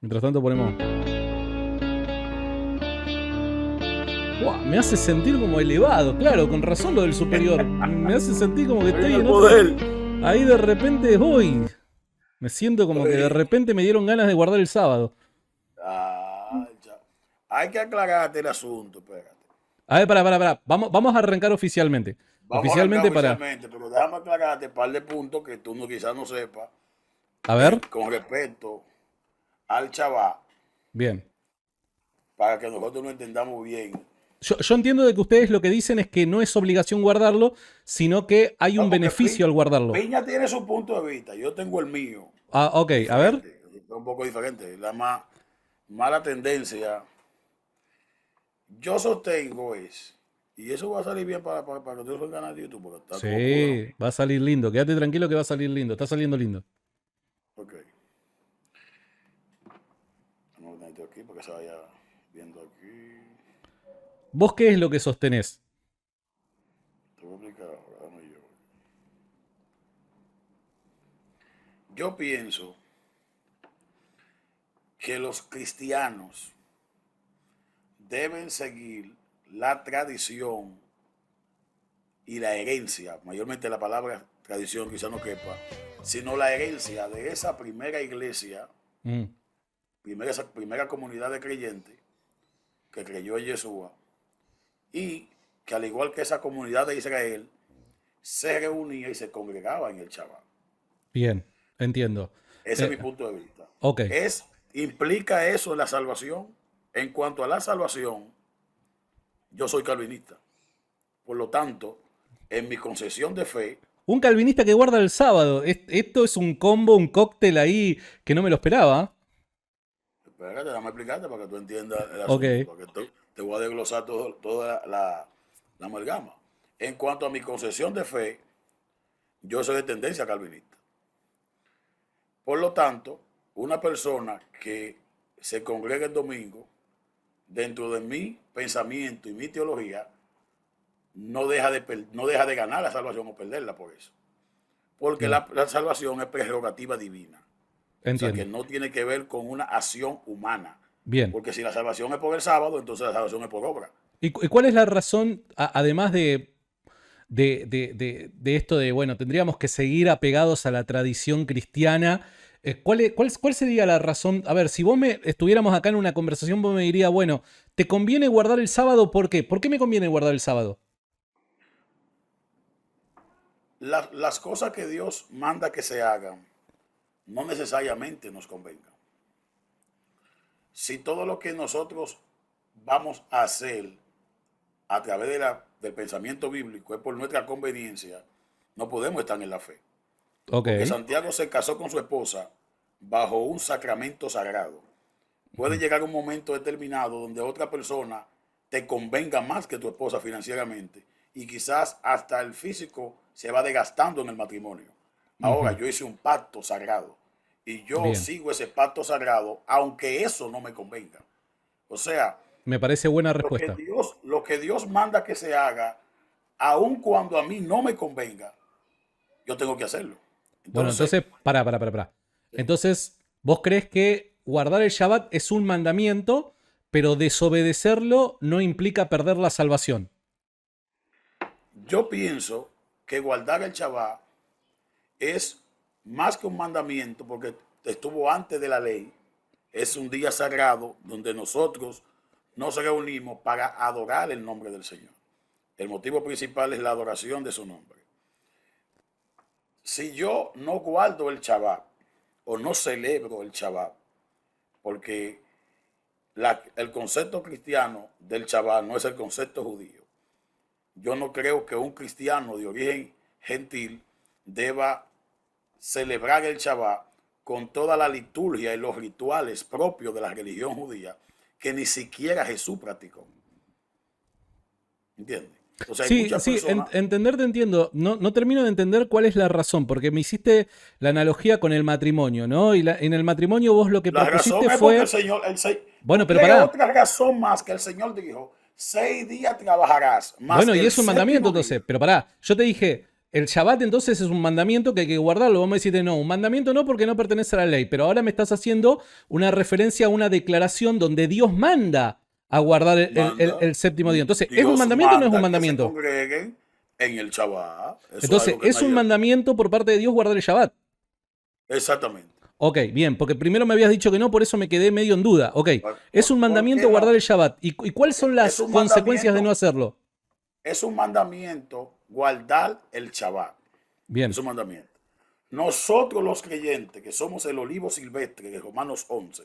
Mientras tanto ponemos... Wow, me hace sentir como elevado, claro, con razón lo del superior. Me hace sentir como que estoy en otro... Ahí de repente, uy, me siento como que de repente me dieron ganas de guardar el sábado. Ya. Hay que aclararte el asunto, espérate. A ver, pará. Vamos a arrancar oficialmente. Vamos a arrancar Oficialmente para... oficialmente, pero déjame aclararte un par de puntos que tú no, quizás no sepas A ver, con respecto al chaval, bien. para que nosotros lo entendamos bien. Yo entiendo de que ustedes lo que dicen es que no es obligación guardarlo, sino que hay un No, porque beneficio al guardarlo. Piña tiene su punto de vista, yo tengo el mío, Ah, ok, a ver. diferente, un poco diferente. La más mala tendencia, yo sostengo y eso va a salir bien para que tú el canal de YouTube, porque está todo cuadrado. Sí, va a salir lindo. Quédate tranquilo que va a salir lindo. Está saliendo lindo. Ok, vamos a poner esto aquí para que se vaya viendo aquí. ¿Vos qué es lo que sostenés? Te voy a explicar ahora, dame yo. Yo pienso que los cristianos deben seguir la tradición y la herencia, mayormente la palabra tradición quizá no quepa, sino la herencia de esa primera iglesia, Mm, esa primera comunidad de creyentes que creyó en Yeshua y que al igual que esa comunidad de Israel, se reunía y se congregaba en el Shabbat. bien, entiendo. Ese es mi punto de vista. Ok. ¿Implica eso en la salvación? En cuanto a la salvación, yo soy calvinista. Por lo tanto, en mi concesión de fe, Un calvinista que guarda el sábado. Esto es un combo, un cóctel ahí que no me lo esperaba. espérate, déjame explicarte para que tú entiendas el Ok. asunto, porque te voy a desglosar toda la amalgama. En cuanto a mi concesión de fe, yo soy de tendencia calvinista. Por lo tanto, una persona que se congrega el domingo, dentro de mi pensamiento y mi teología, no deja de ganar la salvación o perderla por eso. Porque Bien, la salvación es prerrogativa divina. O sea, que entiendo. no tiene que ver con una acción humana. Bien. Porque si la salvación es por el sábado, entonces la salvación es por obra. ¿Y cuál es la razón, además de esto de, bueno, tendríamos que seguir apegados a la tradición cristiana? ¿Cuál sería la razón? A ver, si vos estuviéramos acá en una conversación, vos me dirías, bueno, ¿te conviene guardar el sábado? ¿Por qué? ¿Por qué me conviene guardar el sábado? Las cosas que Dios manda que se hagan no necesariamente nos convengan. Si todo lo que nosotros vamos a hacer a través del pensamiento bíblico es por nuestra conveniencia, no podemos estar en la fe. Ok. Porque Santiago se casó con su esposa bajo un sacramento sagrado. Puede llegar un momento determinado donde otra persona te convenga más que tu esposa financieramente y quizás hasta el físico se va desgastando en el matrimonio. Ahora Ujú. yo hice un pacto sagrado y yo Bien. sigo ese pacto sagrado aunque eso no me convenga. O sea, Me parece buena lo que respuesta. Dios, lo que Dios manda que se haga, aun cuando a mí no me convenga, yo tengo que hacerlo. Bueno, Entonces, entonces, pará. Entonces, ¿vos crees que guardar el Shabbat es un mandamiento, pero desobedecerlo no implica perder la salvación? yo pienso que guardar el Shabbat es más que un mandamiento, porque estuvo antes de la ley, es un día sagrado donde nosotros nos reunimos para adorar el nombre del Señor. El motivo principal es la adoración de su nombre. Si yo no guardo el Shabbat o no celebro el Shabbat, porque el concepto cristiano del Shabbat no es el concepto judío, yo no creo que un cristiano de origen gentil deba celebrar el Shabbat con toda la liturgia y los rituales propios de la religión judía que ni siquiera Jesús practicó. ¿Entiendes? Entonces hay Sí, muchas sí, personas. entender te entiendo. No, no termino de entender cuál es la razón, porque me hiciste la analogía con el matrimonio, ¿no? Y en el matrimonio vos lo que La razón propusiste es porque el fue, Señor, bueno, ¿tú pero quieres pará. otra razón más que el Señor dijo? 6 días trabajarás, más Bueno, y el es un mandamiento séptimo entonces, día. pero pará. Yo te dije, el Shabbat entonces es un mandamiento que hay que guardarlo. Vamos a decirte, no, un mandamiento no porque no pertenece a la ley, pero ahora me estás haciendo una referencia a una declaración donde Dios manda a guardar el séptimo día. Entonces, ¿es un Dios mandamiento o no es un manda que se mandamiento? congreguen en el Shabbat. Eso es Entonces, algo que ¿es un mandamiento por parte de Dios guardar el Shabbat? Exactamente. Ok, bien, porque primero me habías dicho que no, por eso me quedé medio en duda. Ok, es un ¿Por mandamiento qué guardar no? el Shabbat. ¿Y cuáles son Es las un consecuencias de no mandamiento, hacerlo? es un mandamiento guardar el Shabbat. Bien, Es un mandamiento. Nosotros los creyentes, que somos el olivo silvestre de Romanos 11,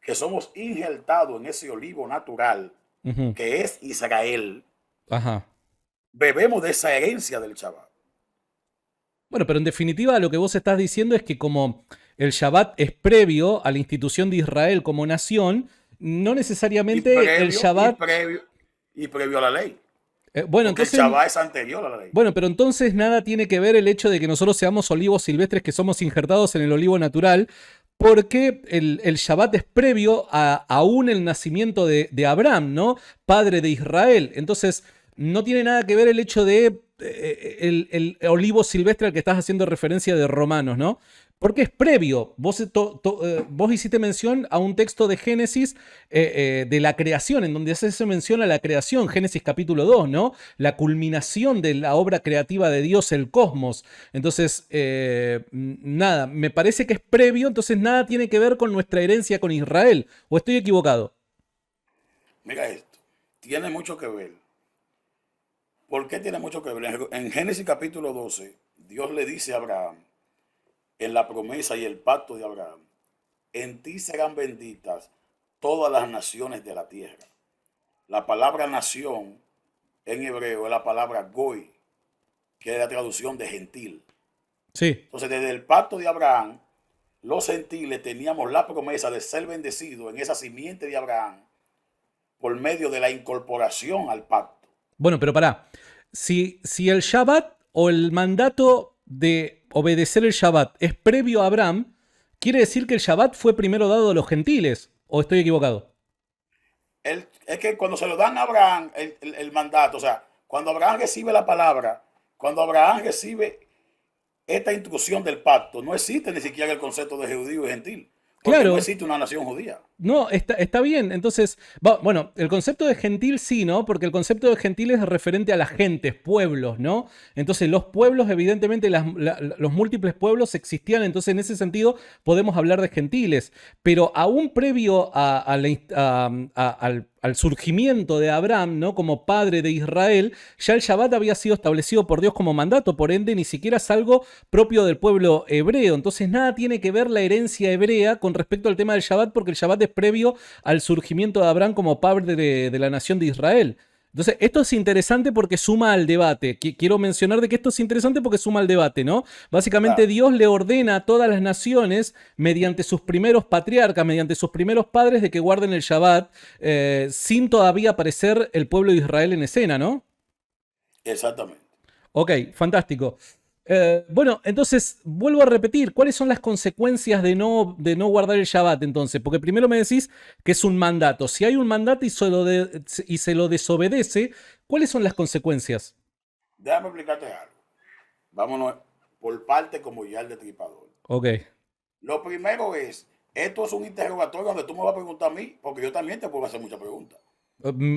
que somos injertados en ese olivo natural, ujú, que es Israel, ajá. bebemos de esa herencia del Shabbat. Bueno, pero en definitiva lo que vos estás diciendo es que como el Shabbat es previo a la institución de Israel como nación, no Y necesariamente el previo, y Shabbat... previo, y previo a la ley. bueno, Porque el entonces... Shabbat es anterior a la ley. Bueno, pero entonces nada tiene que ver el hecho de que nosotros seamos olivos silvestres que somos injertados en el olivo natural, porque el Shabbat es previo a aún el nacimiento de Abraham, ¿no? Padre de Israel. Entonces, no tiene nada que ver el hecho de el olivo silvestre al que estás haciendo referencia de Romanos, ¿no? Porque es previo. Vos hiciste mención a un texto de Génesis de la creación, en donde se menciona la creación, Génesis capítulo 2, ¿no? La culminación de la obra creativa de Dios, el cosmos. Entonces, nada, me parece que es previo, entonces nada tiene que ver con nuestra herencia con Israel. ¿O estoy equivocado? Mira esto, tiene mucho que ver. ¿Por qué tiene mucho que ver? En Génesis capítulo 12, Dios le dice a Abraham, en la promesa y el pacto de Abraham, en ti serán benditas todas las naciones de la tierra. La palabra nación en hebreo es la palabra goy, que es la traducción de gentil. Sí. Entonces, desde el pacto de Abraham, los gentiles teníamos la promesa de ser bendecidos en esa simiente de Abraham por medio de la incorporación al pacto. Bueno, pero pará. Si el Shabbat o el mandato de obedecer el Shabbat es previo a Abraham, quiere decir que el Shabbat fue primero dado a los gentiles. ¿O estoy equivocado? Es que cuando se lo dan a Abraham el mandato, o sea, cuando Abraham recibe la palabra, cuando Abraham recibe esta instrucción del pacto, no existe ni siquiera el concepto de judío y gentil, porque no Claro. existe una nación judía. No, está bien. Entonces, bueno, el concepto de gentil sí, ¿no? Porque el concepto de gentil es referente a las gentes, pueblos, ¿no? Entonces, los pueblos, evidentemente, los múltiples pueblos existían, entonces en ese sentido podemos hablar de gentiles. Pero aún previo al surgimiento de Abraham, ¿no? Como padre de Israel, ya el Shabbat había sido establecido por Dios como mandato, por ende, ni siquiera es algo propio del pueblo hebreo. Entonces, nada tiene que ver la herencia hebrea con respecto al tema del Shabbat, porque el Shabbat es previo al surgimiento de Abraham como padre de la nación de Israel. Entonces, esto es interesante porque suma al debate. Quiero mencionar de que esto es interesante porque suma al debate, ¿no? Básicamente Claro, Dios le ordena a todas las naciones, mediante sus primeros patriarcas, mediante sus primeros padres, de que guarden el Shabbat, sin todavía aparecer el pueblo de Israel en escena, ¿no? exactamente. Ok, fantástico. Bueno, entonces vuelvo a repetir, ¿cuáles son las consecuencias de no guardar el Shabbat entonces? Porque primero me decís que es un mandato. Si hay un mandato y se lo desobedece, ¿cuáles son las consecuencias? Déjame explicarte algo. Vámonos por parte como ya el destripador. Ok. Lo primero es, esto es un interrogatorio donde tú me vas a preguntar a mí, porque yo también te puedo hacer muchas preguntas.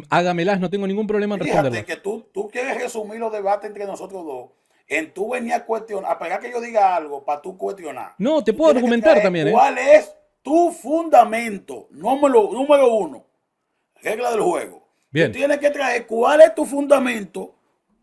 Hágamelas, no tengo ningún problema en Fíjate responderlas. que tú quieres resumir los debates entre nosotros dos en tú venir a cuestionar, a pegar que yo diga algo para tú cuestionar. No, te Tú puedo tienes que argumentar traer también, ¿eh? cuál es tu fundamento, número uno, regla del juego. Tú Bien. tienes que traer cuál es tu fundamento,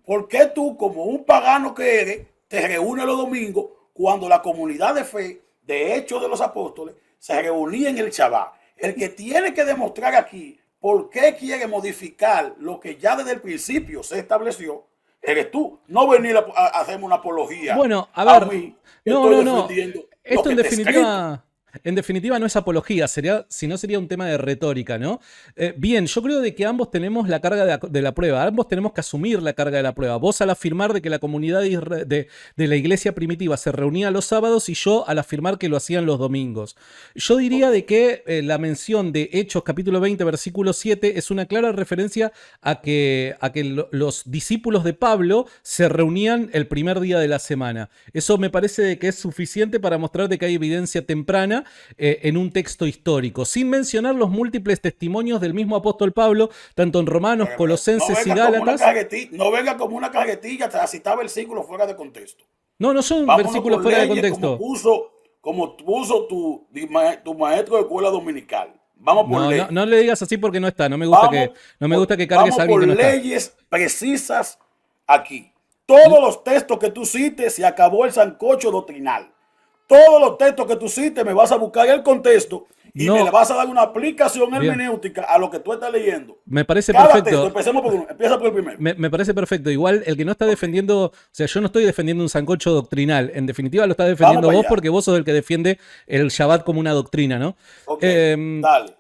por qué tú, como un pagano que eres, te reúnes los domingos cuando la comunidad de fe, de Hechos de los Apóstoles, se reunía en el Shabbat. El que tiene que demostrar aquí por qué quiere modificar lo que ya desde el principio se estableció, eres tú. No venir a hacerme una apología Bueno, a a ver. mí, que No, estoy no, no. defendiendo lo Esto que en está escrito. definitiva. en definitiva no es apología, si no sería un tema de retórica, ¿no? Bien, yo creo de que ambos tenemos la carga de la prueba, ambos tenemos que asumir la carga de la prueba. Vos al afirmar de que la comunidad de la iglesia primitiva se reunía los sábados y yo al afirmar que lo hacían los domingos. Yo diría de que la mención de Hechos capítulo 20 versículo 7 es una clara referencia a que los discípulos de Pablo se reunían el primer día de la semana. Eso me parece de que es suficiente para mostrar de que hay evidencia temprana en un texto histórico, sin mencionar los múltiples testimonios del mismo apóstol Pablo, tanto en Romanos, Colosenses y Gálatas. No venga como una cajetilla a citar versículos fuera de contexto. No son versículos fuera de contexto. Como puso tu maestro de escuela dominical. Vamos por leyes. No le digas así porque no está. No me gusta que cargues a alguien que no está. Vamos por leyes precisas aquí. Todos los textos que tú cites, se acabó el sancocho doctrinal. Todos los textos que tú cites, me vas a buscar el contexto y me le vas a dar una aplicación hermenéutica a lo que tú estás leyendo. Me parece perfecto. Empecemos por uno. Empieza por el primero. Me parece perfecto. Igual el que no está defendiendo, o sea, yo no estoy defendiendo un sancocho doctrinal. En definitiva lo estás defendiendo vos porque vos sos el que defiende el Shabbat como una doctrina, ¿no? Dale.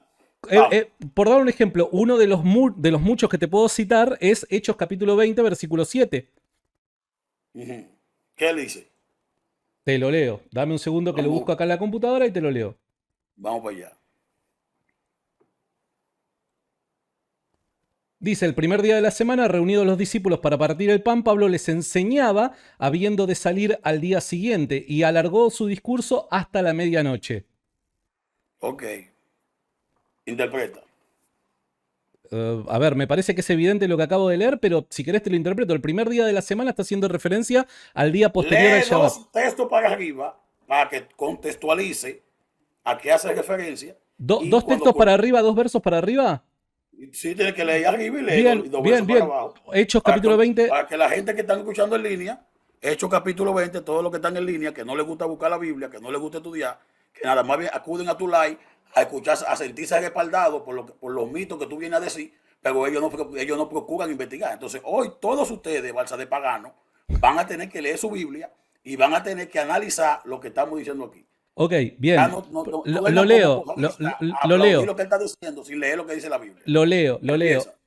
Por dar un ejemplo, uno de los muchos que te puedo citar es Hechos capítulo 20, versículo 7. ¿Qué le dice? Te lo leo. Dame un segundo que lo busco acá en la computadora y te lo leo. Vamos para allá. Dice, el primer día de la semana, reunidos los discípulos para partir el pan, Pablo les enseñaba, habiendo de salir al día siguiente, y alargó su discurso hasta la medianoche. Ok. Interpreta. A ver, me parece que es evidente lo que acabo de leer, pero si querés te lo interpreto. El primer día de la semana está haciendo referencia al día posterior al Shabbat. Dos textos para arriba para que contextualice a qué hace referencia. ¿Dos textos para arriba, dos versos para arriba? Sí, tiene que leer arriba y leer dos versos para abajo. Hechos capítulo 20. Para que la gente que están escuchando en línea, Hechos capítulo 20, todos los que están en línea, que no les gusta buscar la Biblia, que no les gusta estudiar, que nada más bien acuden a tu live a escuchar, a sentirse respaldados por los mitos que tú vienes a decir, pero ellos no procuran investigar. Entonces, hoy todos ustedes, balsa de pagano, van a tener que leer su Biblia y van a tener que analizar lo que estamos diciendo aquí. Ok, bien. Lo leo. Lo leo. Lo que él está diciendo sin leer lo que dice la Biblia. Lo leo.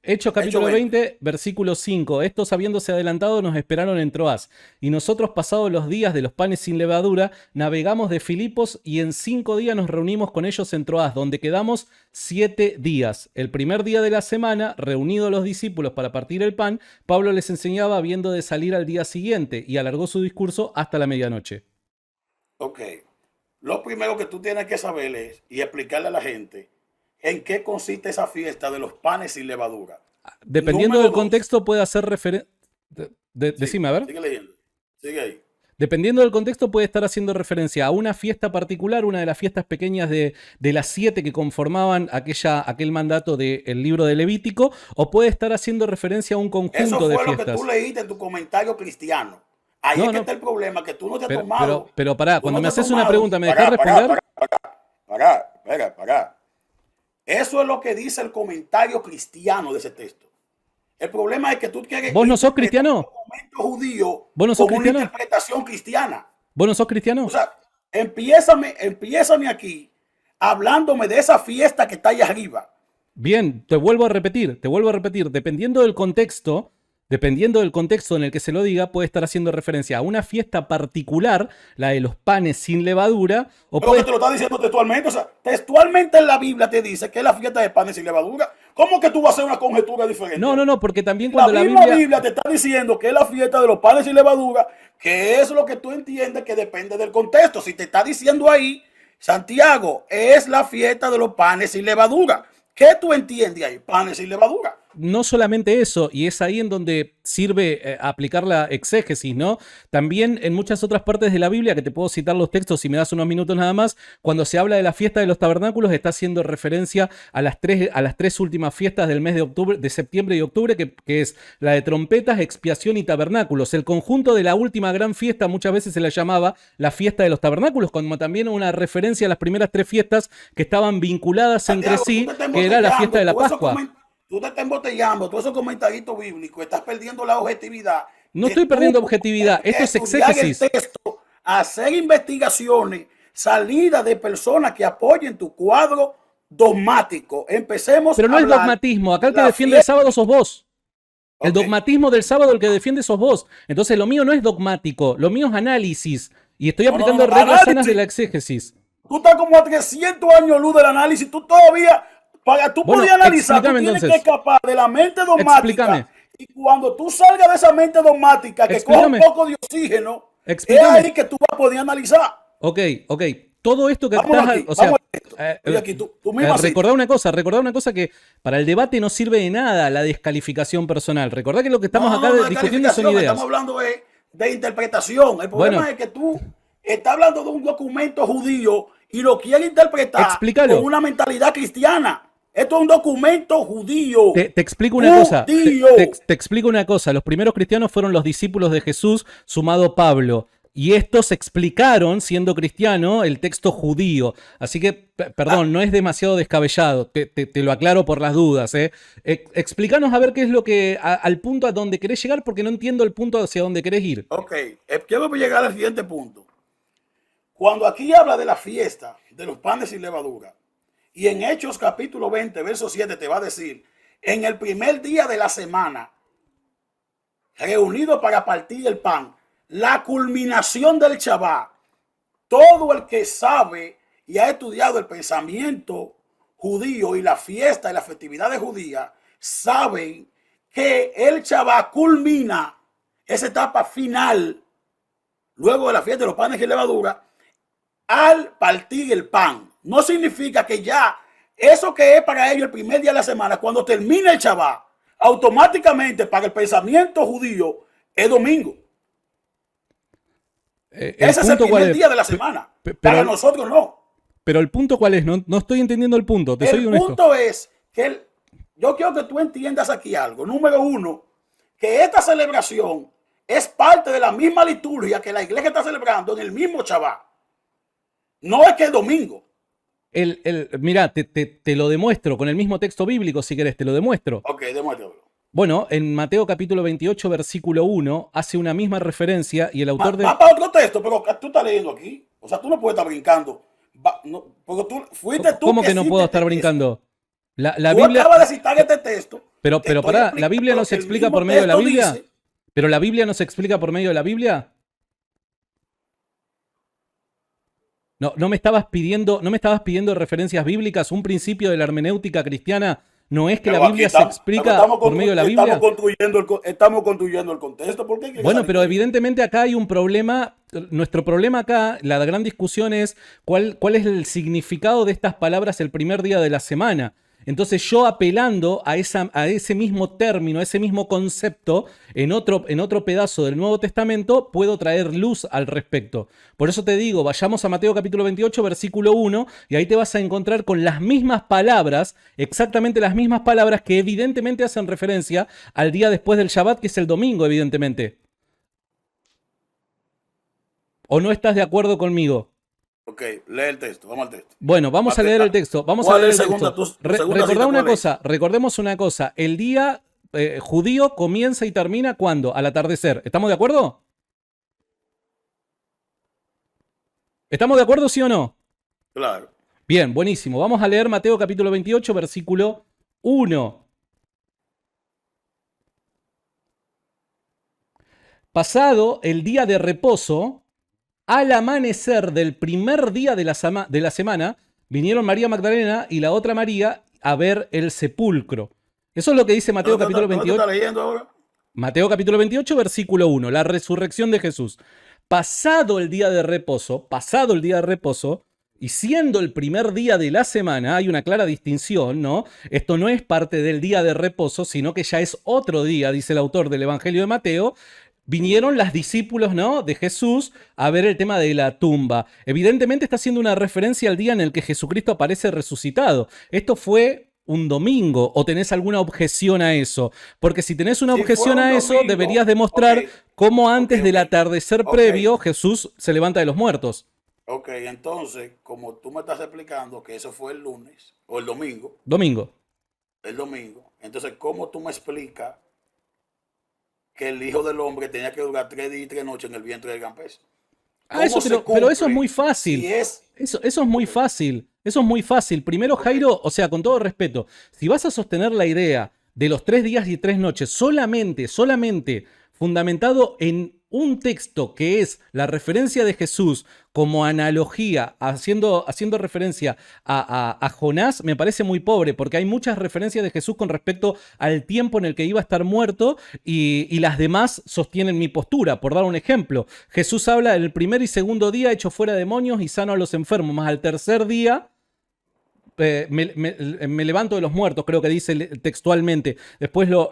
Hechos capítulo 20, versículo 5. Estos habiéndose adelantado nos esperaron en Troas. Y nosotros pasados los días de los panes sin levadura, navegamos de Filipos y en 5 días nos reunimos con ellos en Troas, donde quedamos 7 días. El primer día de la semana, reunidos los discípulos para partir el pan, Pablo les enseñaba habiendo de salir al día siguiente y alargó su discurso hasta la medianoche. Ok. Lo primero que tú tienes que saber es, y explicarle a la gente, en qué consiste esa fiesta de los panes sin levadura. Dependiendo del contexto puede hacer referencia... Decime, a ver. Sigue leyendo. Sigue ahí. Dependiendo del contexto puede estar haciendo referencia a una fiesta particular, una de las fiestas pequeñas de las 7 que conformaban aquel mandato del libro de Levítico, o puede estar haciendo referencia a un conjunto de fiestas. Eso fue lo que tú leíste en tu comentario cristiano. Ahí es que está el problema, que tú no te has tomado. Pero pará, cuando me haces una pregunta, ¿me dejas responder? Pará. Eso es lo que dice el comentario cristiano de ese texto. El problema es que tú quieres... ¿Vos no sos cristiano? Un documento judío. ¿Vos no sos cristiano? Una interpretación cristiana. ¿Vos no sos cristiano? O sea, empiézame aquí hablándome de esa fiesta que está allá arriba. Bien, te vuelvo a repetir. Dependiendo del contexto en el que se lo diga, puede estar haciendo referencia a una fiesta particular, la de los panes sin levadura. Pero que te lo está diciendo textualmente. O sea, textualmente en la Biblia te dice que es la fiesta de panes sin levadura. ¿Cómo que tú vas a hacer una conjetura diferente? No, porque también cuando la Biblia te está diciendo que es la fiesta de los panes sin levadura, que es lo que tú entiendes que depende del contexto. Si te está diciendo ahí, Santiago, es la fiesta de los panes sin levadura. ¿Qué tú entiendes ahí? Panes sin levadura. No solamente eso, y es ahí en donde sirve aplicar la exégesis, ¿no? También en muchas otras partes de la Biblia, que te puedo citar los textos si me das unos minutos nada más, cuando se habla de la fiesta de los tabernáculos, está haciendo referencia a las tres últimas fiestas del mes de septiembre y octubre, que es la de trompetas, expiación y tabernáculos. El conjunto de la última gran fiesta muchas veces se la llamaba la fiesta de los tabernáculos, como también una referencia a las primeras 3 fiestas que estaban vinculadas entre sí, que era la fiesta de la Pascua. Tú te estás embotellando, todos esos comentarios bíblicos, estás perdiendo la objetividad. No estoy perdiendo objetividad, esto es exégesis. Hacer investigaciones salida de personas que apoyen tu cuadro dogmático. Empecemos Pero no a es hablar dogmatismo. Acá el que la defiende el fiesta. sábado sos vos. El Ok, dogmatismo del sábado el que defiende sos vos. Entonces lo mío no es dogmático, lo mío es análisis. Y estoy no, no, no, aplicando no. reglas sanas de la Análisis. exégesis. Tú estás como a 300 años luz del análisis. Tú todavía, para tú Bueno, podías analizar, tú explícame tienes que entonces. escapar de la mente dogmática. Explícame. Y cuando tú salgas de esa mente dogmática, que coja un Explícame. poco de oxígeno, es Explícame. ahí que tú vas a poder analizar. Ok, ok. Todo esto que Vámonos estás, aquí, o vamos sea, a esto. Estoy aquí, tú misma cita. recordá una cosa que para el debate no sirve de nada la descalificación personal. Recordá que lo que No, estamos no, acá no, no es discutiendo son calificación, estamos ideas. hablando de interpretación. El Bueno, problema es que tú estás hablando de un documento judío y lo quieres interpretar con explícalo. una mentalidad cristiana. Esto es un documento judío. Te explico una cosa. Judío. Te explico una cosa. Los primeros cristianos fueron los discípulos de Jesús, sumado Pablo. Y estos explicaron, siendo cristiano, el texto judío. Así que, perdón, no es demasiado descabellado. Te lo aclaro por las dudas. Explícanos a ver qué es lo que, al punto a donde querés llegar, porque no entiendo el punto hacia donde querés ir. Ok, quiero llegar al siguiente punto. Cuando aquí habla de la fiesta de los panes sin levadura, y en Hechos capítulo 20, verso 7 te va a decir, en el primer día de la semana, reunido para partir el pan, la culminación del Shabbat, todo el que sabe y ha estudiado el pensamiento judío y la fiesta y las festividades judías, saben que el Shabbat culmina esa etapa final, luego de la fiesta de los panes y levadura, al partir el pan. No significa que ya eso que es para ellos el primer día de la semana, cuando termina el Shabbat, automáticamente para el pensamiento judío es domingo. Ese es el primer día de la semana. Para nosotros no. Pero el punto cuál es, no estoy entendiendo el punto, te soy honesto. El punto es que yo quiero que tú entiendas aquí algo. Número uno, que esta celebración es parte de la misma liturgia que la iglesia está celebrando en el mismo Shabbat. No es que el domingo. Mira, te lo demuestro con el mismo texto bíblico, si querés, te lo demuestro. Ok, demuéstralo. Bueno, en Mateo capítulo 28, versículo 1, hace una misma referencia y el autor de... Va para otro texto, pero tú estás leyendo aquí. O sea, tú no puedes estar brincando. No, porque tú fuiste tú. ¿Cómo que no puedo estar brincando? La tú Biblia... acabas de citar este texto. Pero pará, ¿la Biblia no se explica por medio de la Biblia? Dice, ¿Pero la Biblia no se explica por medio de la Biblia? No me estabas pidiendo referencias bíblicas. Un principio de la hermenéutica cristiana no es que la Biblia se explica por medio de la Biblia. Estamos construyendo el contexto. ¿Por qué? Bueno, pero evidentemente acá hay un problema. Nuestro problema acá, la gran discusión es cuál es el significado de estas palabras el primer día de la semana. Entonces yo apelando a ese mismo término, a ese mismo concepto, en otro pedazo del Nuevo Testamento, puedo traer luz al respecto. Por eso te digo, vayamos a Mateo capítulo 28, versículo 1, y ahí te vas a encontrar con las mismas palabras, exactamente las mismas palabras que evidentemente hacen referencia al día después del Shabbat, que es el domingo, evidentemente. ¿O no estás de acuerdo conmigo? Ok, lee el texto, vamos al texto. Bueno, vamos a leer el texto. Vamos a leer el texto. Recordá una cosa, recordemos una cosa. El día judío comienza y termina ¿cuándo? Al atardecer. ¿Estamos de acuerdo? ¿Estamos de acuerdo, sí o no? Claro. Bien, buenísimo. Vamos a leer Mateo capítulo 28, versículo 1. Pasado el día de reposo, al amanecer del primer día de la semana, vinieron María Magdalena y la otra María a ver el sepulcro. Eso es lo que dice Mateo capítulo 28. ¿Qué está leyendo ahora? Mateo capítulo 28, versículo 1, la resurrección de Jesús. Pasado el día de reposo, y siendo el primer día de la semana, hay una clara distinción, ¿no? Esto no es parte del día de reposo, sino que ya es otro día, dice el autor del Evangelio de Mateo. Vinieron las discípulos, ¿no?, de Jesús a ver el tema de la tumba. Evidentemente está haciendo una referencia al día en el que Jesucristo aparece resucitado. Esto fue un domingo, ¿o tenés alguna objeción a eso? Porque si tenés una objeción a eso, deberías demostrar cómo antes del atardecer previo Jesús se levanta de los muertos. Ok, entonces, como tú me estás explicando que eso fue el lunes o el domingo. Domingo. El domingo. Entonces, ¿cómo tú me explicas que el Hijo del Hombre tenía que durar 3 días y 3 noches en el vientre del gran pez? Ah, ¿Cómo se pero eso es cumple? muy Si fácil. es, Eso es muy fácil. Eso es muy fácil. Primero, ok, Jairo, o sea, con todo respeto, si vas a sostener la idea de los 3 días y 3 noches solamente fundamentado en un texto que es la referencia de Jesús como analogía, haciendo referencia a Jonás, me parece muy pobre, porque hay muchas referencias de Jesús con respecto al tiempo en el que iba a estar muerto y las demás sostienen mi postura. Por dar un ejemplo, Jesús habla del primer y segundo día hecho fuera demonios y sano a los enfermos, más al tercer día me levanto de los muertos, creo que dice textualmente. Después lo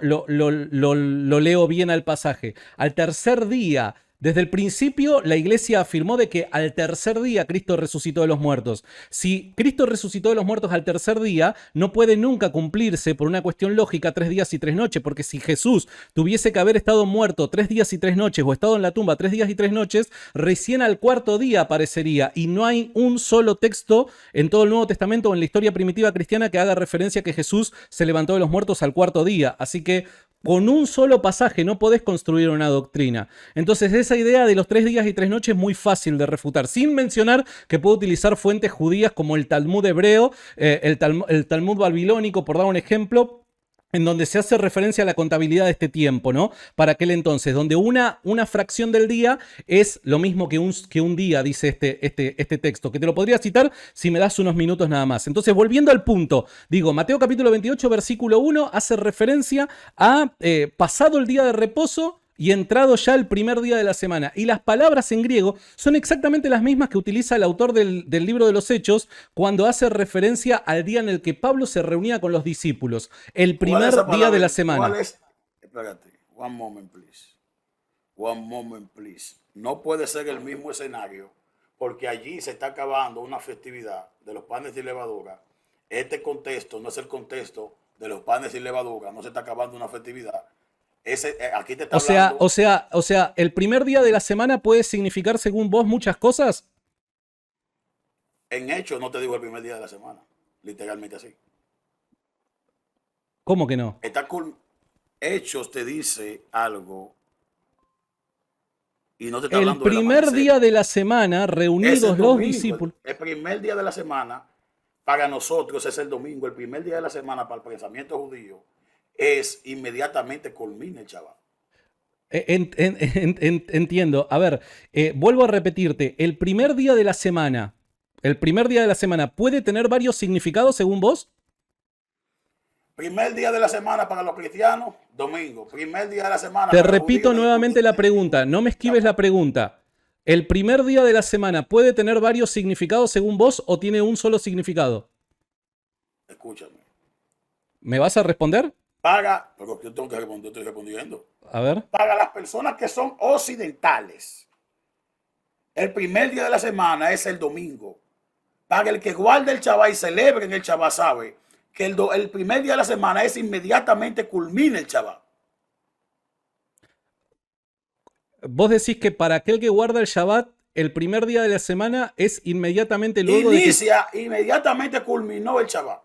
leo bien al pasaje. Al tercer día, desde el principio, la iglesia afirmó de que al tercer día Cristo resucitó de los muertos. Si Cristo resucitó de los muertos al tercer día, no puede nunca cumplirse por una cuestión lógica 3 días y 3 noches, porque si Jesús tuviese que haber estado muerto 3 días y 3 noches o estado en la tumba 3 días y 3 noches, recién al cuarto día aparecería y no hay un solo texto en todo el Nuevo Testamento o en la historia primitiva cristiana que haga referencia a que Jesús se levantó de los muertos al cuarto día. Así que con un solo pasaje no podés construir una doctrina. Entonces esa idea de los 3 días y 3 noches es muy fácil de refutar, sin mencionar que puedo utilizar fuentes judías como el Talmud hebreo, el Talmud babilónico, por dar un ejemplo, en donde se hace referencia a la contabilidad de este tiempo, ¿no? Para aquel entonces, donde una fracción del día es lo mismo que un día, dice este texto, que te lo podría citar si me das unos minutos nada más. Entonces, volviendo al punto, digo, Mateo capítulo 28, versículo 1, hace referencia a pasado el día de reposo y entrado ya el primer día de la semana. Y las palabras en griego son exactamente las mismas que utiliza el autor del libro de los Hechos cuando hace referencia al día en el que Pablo se reunía con los discípulos, el ¿cuál es primer esa día de palabra? la ¿Cuál semana. es? Espérate, one moment, please. One moment, please. No puede ser el mismo escenario porque allí se está acabando una festividad de los panes y levadura. Este contexto no es el contexto de los panes y levadura, no se está acabando una festividad. Aquí te está O sea, hablando o sea, o sea, el primer día de la semana puede significar, según vos, muchas cosas. en hecho, no te digo el primer día de la semana, literalmente así. ¿Cómo que no? Está cool. Hechos te dice algo y no te está El hablando del primer amanecer. día de la semana, Es el reunidos los domingo, discípulos. el primer día de la semana para nosotros es el domingo. El primer día de la semana para el pensamiento judío es inmediatamente culmina el Shabbat. Entiendo. A ver, vuelvo a repetirte. El primer día de la semana puede tener varios significados según vos. Primer día de la semana para los cristianos, domingo. Primer día de la semana Te para los judíos, repito nuevamente la pregunta. No me esquives la Shabbat. pregunta. ¿El primer día de la semana puede tener varios significados según vos o tiene un solo significado? Escúchame. ¿Me vas a responder? Para, pero yo tengo que responder, estoy respondiendo. A ver. Para las personas que son occidentales, el primer día de la semana es el domingo. Para el que guarde el Shabbat y celebre en el Shabbat, sabe que el primer día de la semana es inmediatamente culmina el Shabbat. Vos decís que para aquel que guarda el Shabbat, el primer día de la semana es inmediatamente luego de que... Inicia, inmediatamente culminó el Shabbat.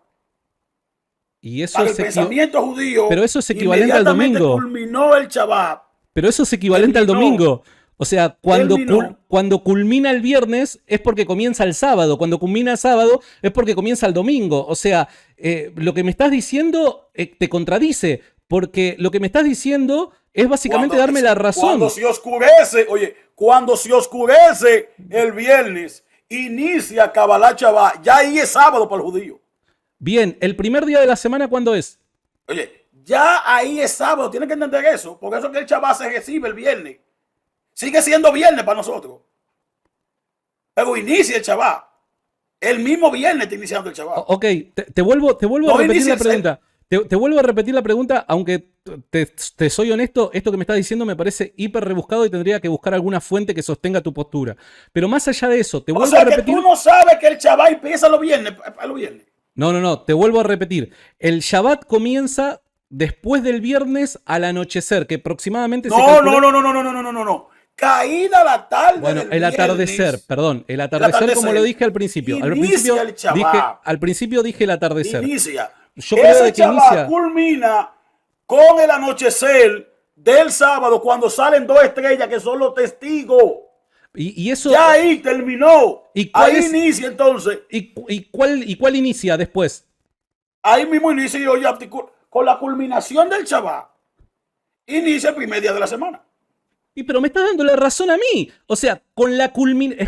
Y eso Para el es pensamiento judío, Pero eso es equivalente al inmediatamente domingo. culminó el Shabbat. Pero eso es equivalente al Terminó. domingo. O sea, cuando Terminó. culmina el viernes es porque comienza el sábado. Cuando culmina el sábado es porque comienza el domingo. O sea, lo que me estás diciendo te contradice. Porque lo que me estás diciendo es básicamente darme la razón. Cuando se oscurece, oye, cuando se oscurece el viernes, inicia Kabbalah Shabbat. Ya ahí es sábado para el judío. Bien, ¿el primer día de la semana cuándo es? Oye, ya ahí es sábado. Tienes que entender eso. Por eso que el Shabbat se recibe el viernes. Sigue siendo viernes para nosotros. Pero inicia el Shabbat. El mismo viernes está iniciando el Shabbat. Ok, te vuelvo No a repetir inicia la pregunta. Te vuelvo a repetir la pregunta, aunque te soy honesto, esto que me estás diciendo me parece hiper rebuscado y tendría que buscar alguna fuente que sostenga tu postura. Pero más allá de eso, te O vuelvo sea a que repetir. tú no sabes que el Shabbat empieza los viernes. No, te vuelvo a repetir. El Shabbat comienza después del viernes al anochecer, que aproximadamente se calcula... No. Caída la tarde. Bueno, del el atardecer, viernes, perdón, el atardecer como lo dije al principio. Inicia el Shabbat. Al principio dije el atardecer. Inicia. Yo creo Ese de que Shabbat inicia... culmina con el anochecer del sábado cuando salen dos estrellas que son los testigos. Y eso. Ya ahí terminó. ¿Y ahí inicia entonces. ¿Y cuál inicia después? Ahí mismo inicia ya con la culminación del Shabbat. Inicia el primer día de la semana. Pero me estás dando la razón a mí. O sea, con la culminación.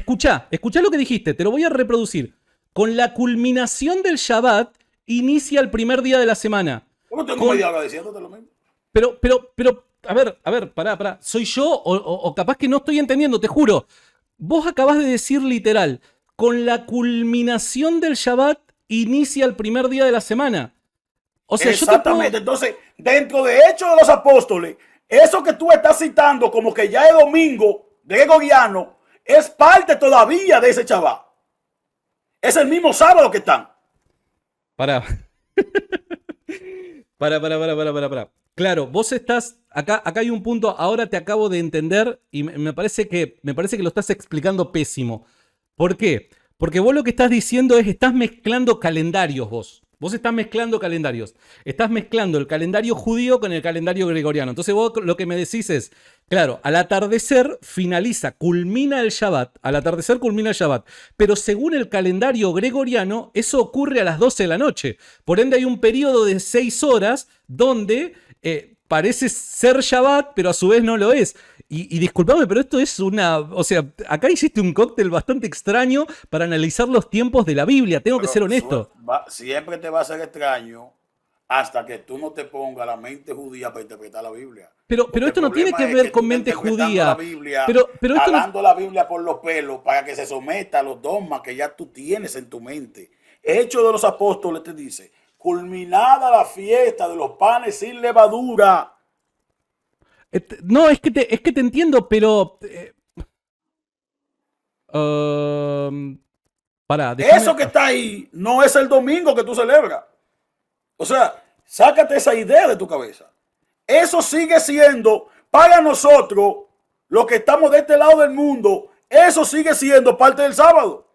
Escuchá lo que dijiste, te lo voy a reproducir. Con la culminación del Shabbat inicia el primer día de la semana. ¿Cómo tengo media hora diciéndote lo mismo? Pero, a ver, pará. ¿Soy yo o capaz que no estoy entendiendo? Te juro. Vos acabás de decir literal, con la culminación del Shabbat inicia el primer día de la semana. O sea, exactamente. Entonces, dentro de Hechos de los Apóstoles, eso que tú estás citando como que ya es domingo gregoriano, es parte todavía de ese Shabbat. Es el mismo sábado que están. Pará. Pará. Claro, vos estás. Acá hay un punto, ahora te acabo de entender y me parece que lo estás explicando pésimo. ¿Por qué? Porque vos lo que estás diciendo es estás mezclando calendarios vos. Vos estás mezclando calendarios. Estás mezclando el calendario judío con el calendario gregoriano. Entonces vos lo que me decís es, claro, al atardecer culmina el Shabbat. Al atardecer culmina el Shabbat. Pero según el calendario gregoriano, eso ocurre a las 12 de la noche. Por ende hay un periodo de 6 horas donde parece ser Shabbat, pero a su vez no lo es. Y disculpame, pero esto es una... O sea, acá hiciste un cóctel bastante extraño para analizar los tiempos de la Biblia. Tengo que ser honesto. Siempre te va a ser extraño hasta que tú no te pongas la mente judía para interpretar la Biblia. Pero esto no tiene que ver con mente judía. La Biblia, pero esto jalando la Biblia por los pelos para que se someta a los dogmas que ya tú tienes en tu mente. Hechos de los Apóstoles te dice, culminada la fiesta de los panes sin levadura. No, es que te entiendo, pero... Eso que está ahí no es el domingo que tú celebras. O sea, sácate esa idea de tu cabeza. Eso sigue siendo, para nosotros, los que estamos de este lado del mundo, eso sigue siendo parte del sábado.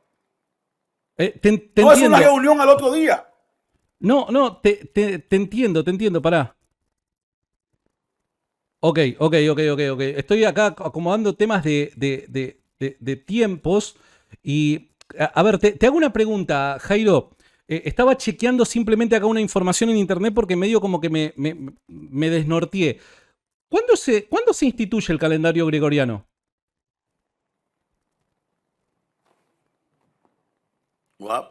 No es una reunión al otro día. No, te entiendo, pará. Ok. Estoy acá acomodando temas de tiempos y, a ver, te hago una pregunta, Jairo. Estaba chequeando simplemente acá una información en internet porque medio como que me desnorteé. ¿Cuándo se instituye el calendario gregoriano? Wow.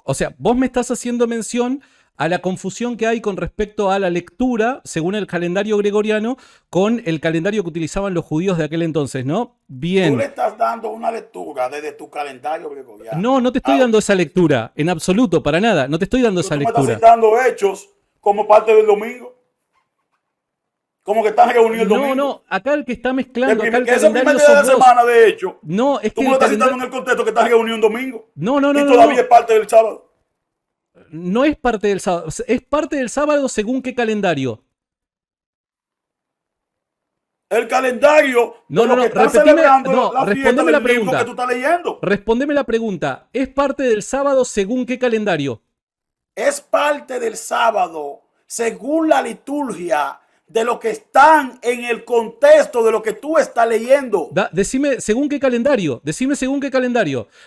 O sea, vos me estás haciendo mención a la confusión que hay con respecto a la lectura, según el calendario gregoriano, con el calendario que utilizaban los judíos de aquel entonces, ¿no? Bien. Tú le estás dando una lectura desde tu calendario gregoriano. No te estoy dando esa lectura, en absoluto, para nada. No te estoy dando esa lectura. Tú me estás citando Hechos como parte del domingo. Como que estás reunido el domingo. No, acá el que está mezclando. Acá el que ese primer día de la semana, de hecho. No, es tú me lo estás citando en el contexto que estás reunido un domingo. No. Y todavía es parte del sábado. No es parte del sábado. Es parte del sábado según qué calendario. El calendario. Respondeme la pregunta. Que tú estás leyendo. Respondeme la pregunta. ¿Es parte del sábado según qué calendario? Es parte del sábado según la liturgia de lo que están en el contexto de lo que tú estás leyendo. Decime según qué calendario.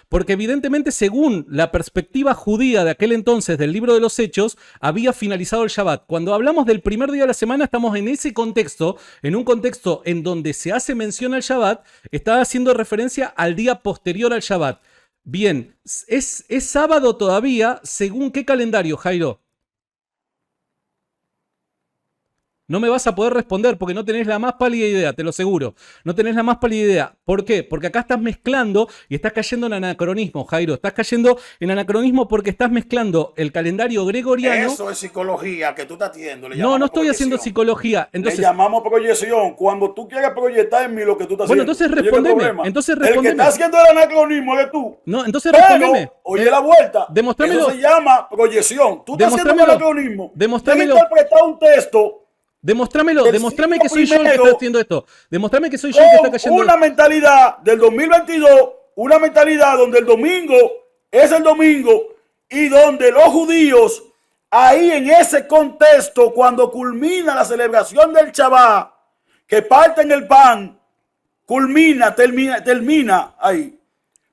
Porque evidentemente según la perspectiva judía de aquel entonces del libro de los Hechos, había finalizado el Shabbat. Cuando hablamos del primer día de la semana, estamos en ese contexto, en un contexto en donde se hace mención al Shabbat, está haciendo referencia al día posterior al Shabbat. Bien, ¿es sábado todavía según qué calendario, Jairo? No me vas a poder responder porque no tenés la más pálida idea, te lo aseguro. No tenés la más pálida idea. ¿Por qué? Porque acá estás mezclando y estás cayendo en anacronismo, Jairo. Estás cayendo en anacronismo porque estás mezclando el calendario gregoriano. Eso es psicología que tú estás haciendo. No estoy haciendo psicología. Entonces, le llamamos proyección. Cuando tú quieras proyectar en mí lo que tú estás haciendo. Entonces respondeme. El que está haciendo el anacronismo eres tú. No, entonces respondeme. Oye la vuelta. Demostrámelo. Eso se llama proyección. Tú estás haciendo un anacronismo. Demostrámelo. Interpretar un texto. Demostrame que soy yo el que está haciendo esto. Demostrame que soy yo el que está cayendo. Una mentalidad del 2022, una mentalidad donde el domingo es el domingo y donde los judíos, ahí en ese contexto, cuando culmina la celebración del Shabbat, que parten el pan termina ahí.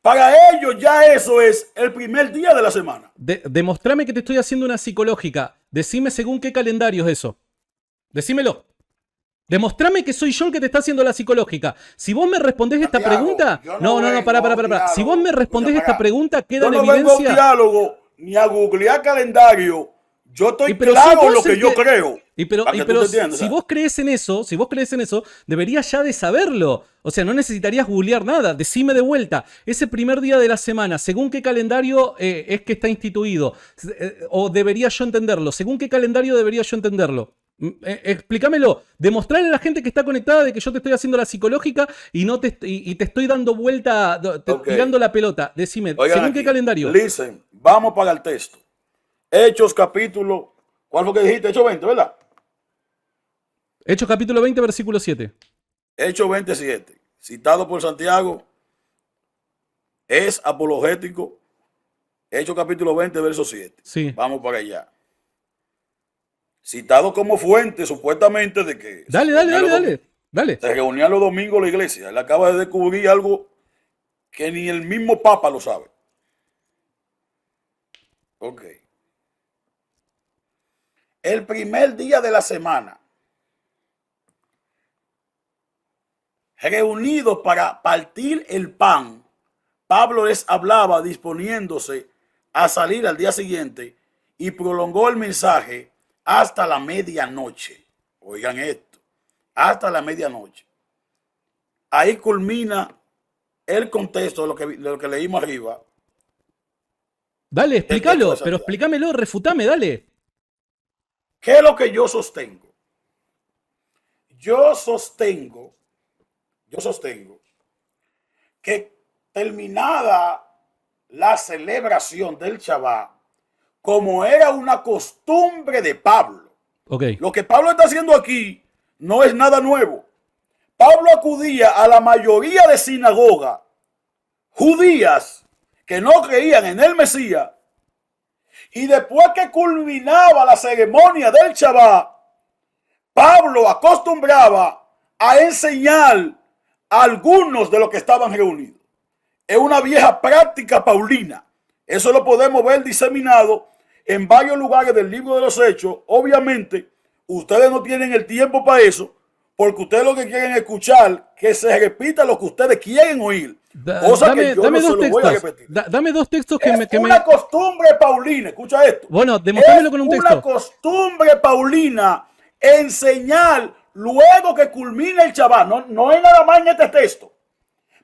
Para ellos ya eso es el primer día de la semana. Demostrame que te estoy haciendo una psicológica. Decime según qué calendario es eso. Decímelo. Demostrame que soy yo el que te está haciendo la psicológica. Si vos me respondés esta pregunta... No, pará. Si vos me respondés esta pregunta, queda en evidencia... Yo no vengo a un diálogo ni a googlear calendario. Yo estoy claro en lo que yo creo. Pero si vos crees en eso, deberías ya de saberlo. O sea, no necesitarías googlear nada. Decime de vuelta, ese primer día de la semana, ¿según qué calendario es que está instituido? O debería yo entenderlo. ¿Según qué calendario debería yo entenderlo? Explícamelo. Demostrarle a la gente que está conectada de que yo te estoy haciendo la psicológica y te estoy dando vuelta, tirando la pelota. Decime, oigan, ¿según qué calendario? Listen, vamos para el texto. Hechos capítulo, ¿cuál fue que dijiste? Hechos 20, ¿verdad? Hechos capítulo 20, versículo 7. Hechos 27, citado por Santiago, es apologético. Hechos capítulo 20, verso 7. Sí. Vamos para allá. Citado como fuente, supuestamente, de que Dale. se reunían los domingos la iglesia. Él acaba de descubrir algo que ni el mismo Papa lo sabe. Ok. El primer día de la semana, reunidos para partir el pan, Pablo les hablaba disponiéndose a salir al día siguiente y prolongó el mensaje hasta la medianoche. Oigan esto, hasta la medianoche. Ahí culmina el contexto de lo que leímos arriba. Dale, explícalo, pero explícamelo, refutame, dale. ¿Qué es lo que yo sostengo? Yo sostengo que terminada la celebración del Shabbat, como era una costumbre de Pablo, lo que Pablo está haciendo aquí no es nada nuevo. Pablo acudía a la mayoría de sinagogas judías que no creían en el Mesías, y después que culminaba la ceremonia del Shabbat, Pablo acostumbraba a enseñar a algunos de los que estaban reunidos. Es una vieja práctica paulina. Eso lo podemos ver diseminado en varios lugares del libro de los Hechos. Obviamente, ustedes no tienen el tiempo para eso, porque ustedes lo que quieren es escuchar que se repita lo que ustedes quieren oír. Cosa que yo no se lo voy a repetir. Dame dos textos que una costumbre paulina, escucha esto. Bueno, demostrámelo con un texto. Es una costumbre paulina enseñar luego que culmina el Shabbat. No es nada más en este texto.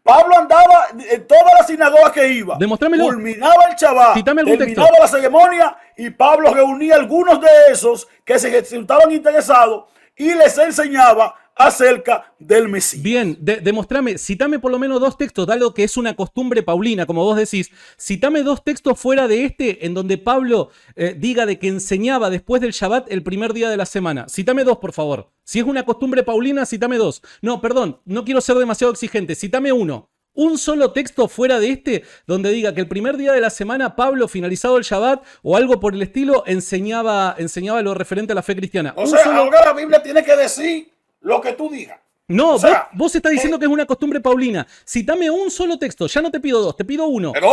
Pablo andaba en todas las sinagogas que iba. Demostrámelo. Culminaba el Shabbat, terminaba la ceremonia y Pablo reunía a algunos de esos que se resultaban interesados y les enseñaba acerca del Mesías. Bien, demostrame, citame por lo menos dos textos, dado que es una costumbre paulina, como vos decís. Citame dos textos fuera de este en donde Pablo diga de que enseñaba después del Shabbat el primer día de la semana. Citame dos, por favor. Si es una costumbre paulina, citame dos. No, perdón, no quiero ser demasiado exigente, citame uno. Un solo texto fuera de este donde diga que el primer día de la semana Pablo, finalizado el Shabbat o algo por el estilo, enseñaba lo referente a la fe cristiana. O sea, ahora la Biblia tiene que decir lo que tú digas. No, o sea, vos estás diciendo que es una costumbre paulina. Citame un solo texto, ya no te pido dos, te pido uno. Pero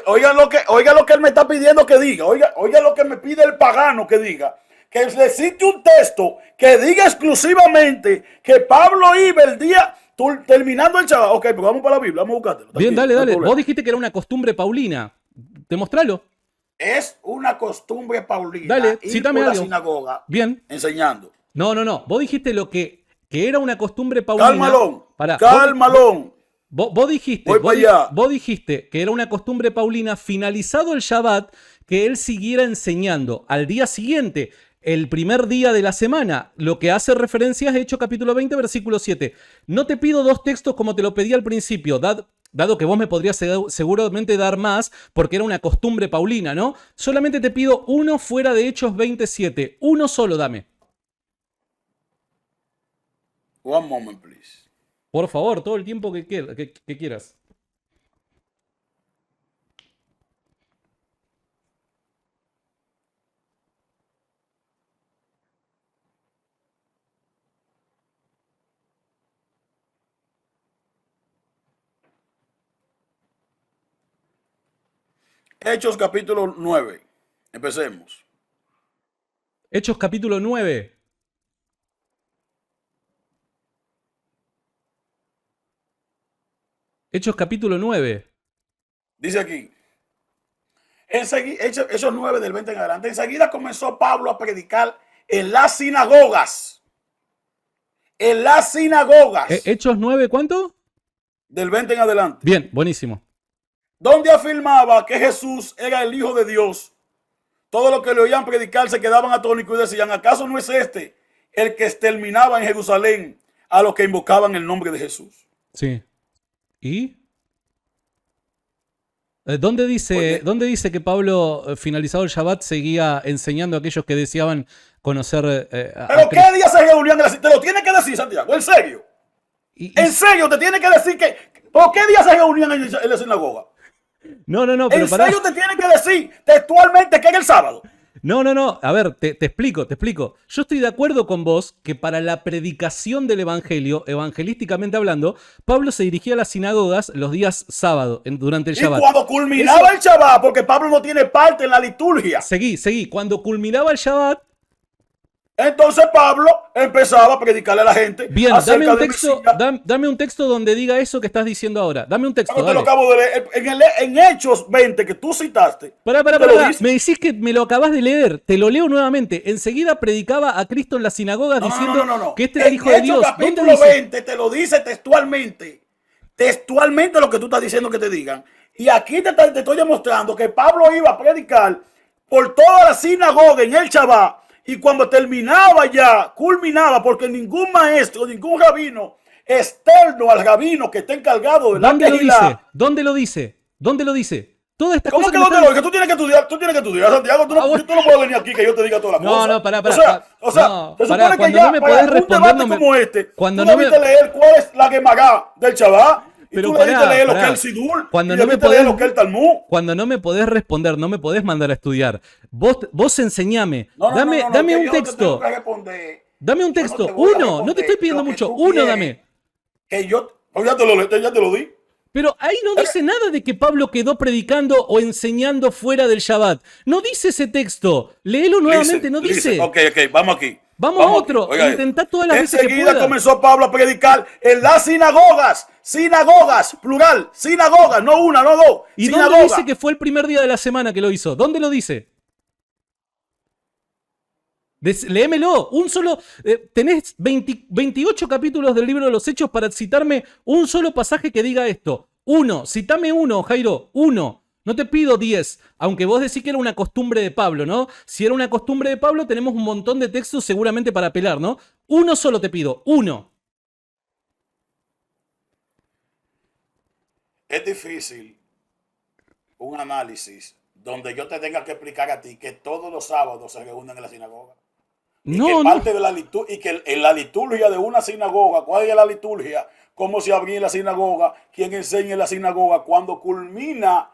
oiga lo que él me está pidiendo que diga. Oiga lo que me pide el pagano que diga. Que le cite un texto que diga exclusivamente que Pablo iba el día terminando el Shabbat. Ok, pero vamos para la Biblia, vamos a buscártelo. Bien, dale. Vos dijiste que era una costumbre paulina. Demostralo. Es una costumbre paulina. Dale, cítame algo. La sinagoga. Bien. Enseñando. No. Vos dijiste lo que era una costumbre paulina. Cálmalón. Vos dijiste que era una costumbre paulina finalizado el Shabbat que él siguiera enseñando al día siguiente, el primer día de la semana, lo que hace referencia es Hechos capítulo 20, versículo 7. No te pido dos textos como te lo pedí al principio, dado que vos me podrías seguramente dar más, porque era una costumbre paulina, ¿no? Solamente te pido uno fuera de Hechos 27. Uno solo dame. One moment, please. Por favor, todo el tiempo que quieras. Hechos capítulo 9. Empecemos. Hechos capítulo 9. Hechos capítulo 9. Dice aquí. Hechos 9 del 20 en adelante. Enseguida comenzó Pablo a predicar en las sinagogas. En las sinagogas. Hechos 9, ¿cuánto? Del 20 en adelante. Bien, buenísimo. Donde afirmaba que Jesús era el Hijo de Dios. Todos los que le oían predicar se quedaban atónitos y decían, ¿acaso no es este el que exterminaba en Jerusalén a los que invocaban el nombre de Jesús? Sí. ¿Y? ¿Dónde dice que Pablo, finalizado el Shabbat, seguía enseñando a aquellos que deseaban conocer ¿Pero qué día se reunían? Te lo tiene que decir, Santiago, en serio. En serio, te tiene que decir que... ¿Por qué día se reunían en la sinagoga? No, pero ¿En serio te tienen que decir textualmente que era el sábado? No. A ver, te explico. Yo estoy de acuerdo con vos que para la predicación del evangelio, evangelísticamente hablando, Pablo se dirigía a las sinagogas los días sábado, durante el Shabbat. Y cuando culminaba el Shabbat, porque Pablo no tiene parte en la liturgia. Seguí. Cuando culminaba el Shabbat, entonces Pablo empezaba a predicarle a la gente. Bien, dame un texto donde diga eso que estás diciendo ahora. Dame un texto. Te lo acabo de leer. En Hechos 20 que tú citaste. Pará. Me decís que me lo acabas de leer. Te lo leo nuevamente. Enseguida predicaba a Cristo en las sinagogas diciendo que este era el Hijo de Dios. En Hechos capítulo 20 te lo dice textualmente. Textualmente lo que tú estás diciendo que te digan. Y aquí te estoy demostrando que Pablo iba a predicar por toda la sinagoga en el Shabbat. Y cuando terminaba ya, culminaba, porque ningún maestro, ningún rabino externo al rabino que esté encargado de la Kehilá. ¿Dónde lo dice? Todas estas ¿Cómo cosas que dónde lo dice? Tú tienes que estudiar, Santiago. Tú no puedes venir aquí que yo te diga todas las cosas. No, pará. O sea, se supone que cuando ya no me para podés un responder, debate como este, cuando tú no me debiste leer cuál es la Gemara del Shabbat. Y pero tú debiste leer lo que es el Sidur. Cuando y no me debiste leer lo que es el Talmud. Cuando no me podés responder, no me podés mandar a estudiar. Vos enseñame. Dame un texto. Dame un texto. Uno. No te estoy pidiendo mucho. Uno dame. Que yo ya te lo di. Pero ahí no dice nada de que Pablo quedó predicando o enseñando fuera del Shabbat. No dice ese texto. Léelo nuevamente, no dice. Ok, vamos aquí. Vamos a otro. Intentá todas las veces que pueda. Enseguida comenzó Pablo a predicar en las sinagogas. Sinagogas, plural. Sinagogas, no una, no dos. ¿Y dónde dice que fue el primer día de la semana que lo hizo? ¿Dónde lo dice? Léemelo, un solo. Tenés 28 capítulos del libro de los Hechos para citarme un solo pasaje que diga esto. Citame uno, Jairo, uno. No te pido 10, aunque vos decís que era una costumbre de Pablo, ¿no? Si era una costumbre de Pablo, tenemos un montón de textos seguramente para apelar, ¿no? Uno solo te pido, uno. Es difícil un análisis donde yo te tenga que explicar a ti que todos los sábados se reúnen en la sinagoga. Y que parte de la liturgia, y que en la liturgia de una sinagoga, ¿cuál es la liturgia? ¿Cómo se abría la sinagoga? ¿Quién enseña en la sinagoga? Cuando culmina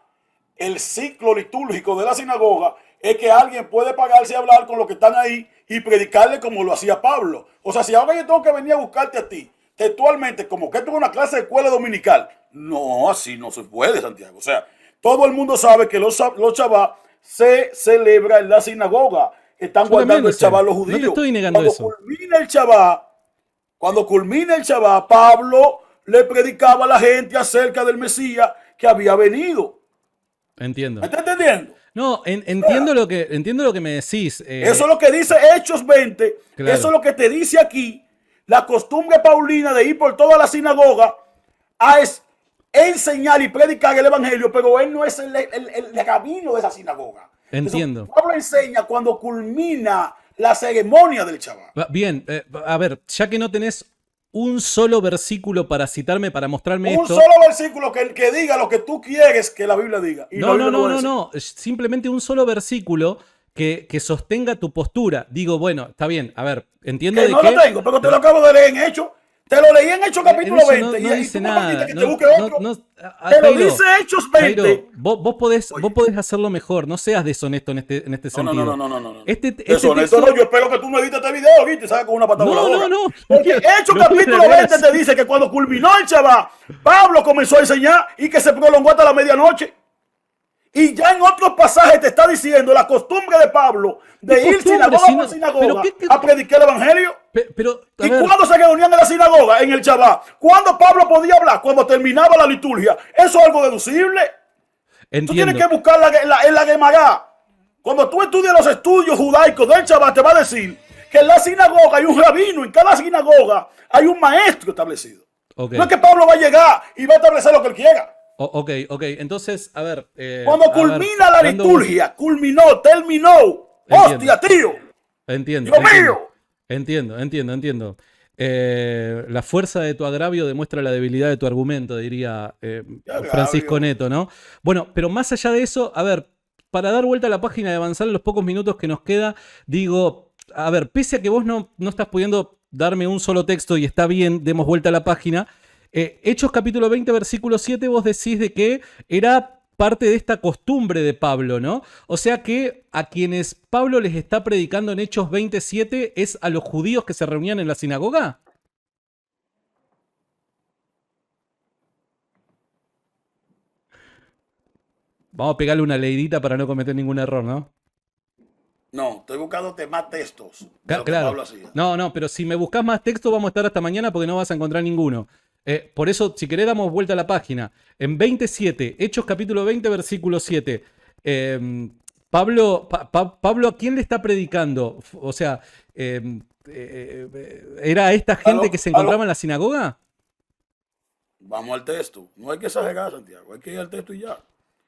el ciclo litúrgico de la sinagoga, es que alguien puede pagarse a hablar con los que están ahí y predicarle como lo hacía Pablo. O sea, si ahora yo tengo que venir a buscarte a ti, textualmente, como que esto es una clase de escuela dominical. No, así no se puede, Santiago. O sea, todo el mundo sabe que los Shabbat se celebra en la sinagoga. Están guardando el Shabbat los judíos. No te estoy negando eso. Cuando culmina el Shabbat, Pablo le predicaba a la gente acerca del Mesías que había venido. Entiendo. ¿Me estás entendiendo? No, entiendo lo que me decís. Eso es lo que dice Hechos 20. Claro. Eso es lo que te dice aquí. La costumbre paulina de ir por toda la sinagoga a enseñar y predicar el evangelio, pero él no es el rabino de esa sinagoga. Entiendo. Eso, Pablo enseña cuando culmina la ceremonia del Shabbat. Bien, a ver, ya que no tenés un solo versículo para citarme, para mostrarme esto. Un solo versículo que diga lo que tú quieres que la Biblia diga. Y no. Simplemente un solo versículo que sostenga tu postura. Digo, bueno, está bien, a ver, entiendo que no lo tengo, pero te lo acabo de leer en Hechos. Te lo leí en Hechos capítulo 20. No dice nada. Que te busque otro. Te lo dice Hechos 20. Jairo, vos podés hacerlo mejor. No seas deshonesto en este sentido. No. Deshonesto texto, no. Yo espero que tú me edites este video, ¿viste? ¿Sabes? Con una patada voladora. No. Porque Hechos capítulo 20 te dice que cuando culminó el Shabbat, Pablo comenzó a enseñar y que se prolongó hasta la medianoche. Y ya en otros pasajes te está diciendo la costumbre de Pablo de ir sinagoga por sinagoga a predicar el evangelio. Pero, ¿Y cuándo se reunían en la sinagoga? En el Shabbat. ¿Cuándo Pablo podía hablar? Cuando terminaba la liturgia. Eso es algo deducible. Entiendo. Tú tienes que buscar en la Gemara. Cuando tú estudias los estudios judaicos del Shabbat, te va a decir que en la sinagoga hay un rabino, en cada sinagoga hay un maestro establecido. Okay. No es que Pablo va a llegar y va a establecer lo que él quiera. Ok. Entonces, a ver. Cuando culmina la liturgia, terminó. ¡Hostia, tío! Entiendo. ¡Dios mío! Entiendo. La fuerza de tu agravio demuestra la debilidad de tu argumento, diría Francisco Neto, ¿no? Bueno, pero más allá de eso, a ver, para dar vuelta a la página y avanzar en los pocos minutos que nos queda, digo, a ver, pese a que vos no estás pudiendo darme un solo texto y está bien, demos vuelta a la página. Hechos capítulo 20, versículo 7, vos decís de que era parte de esta costumbre de Pablo, ¿no? O sea que a quienes Pablo les está predicando en Hechos 27 es a los judíos que se reunían en la sinagoga. Vamos a pegarle una leidita para no cometer ningún error, ¿no? No, estoy buscando más textos. Claro. No, pero si me buscas más textos vamos a estar hasta mañana porque no vas a encontrar ninguno. Por eso, si querés, damos vuelta a la página. En 27, Hechos capítulo 20, versículo 7. Pablo, ¿a quién le está predicando? O sea, ¿era esta gente que se encontraba en la sinagoga? Vamos al texto. No hay que exagerar, Santiago. Hay que ir al texto y ya.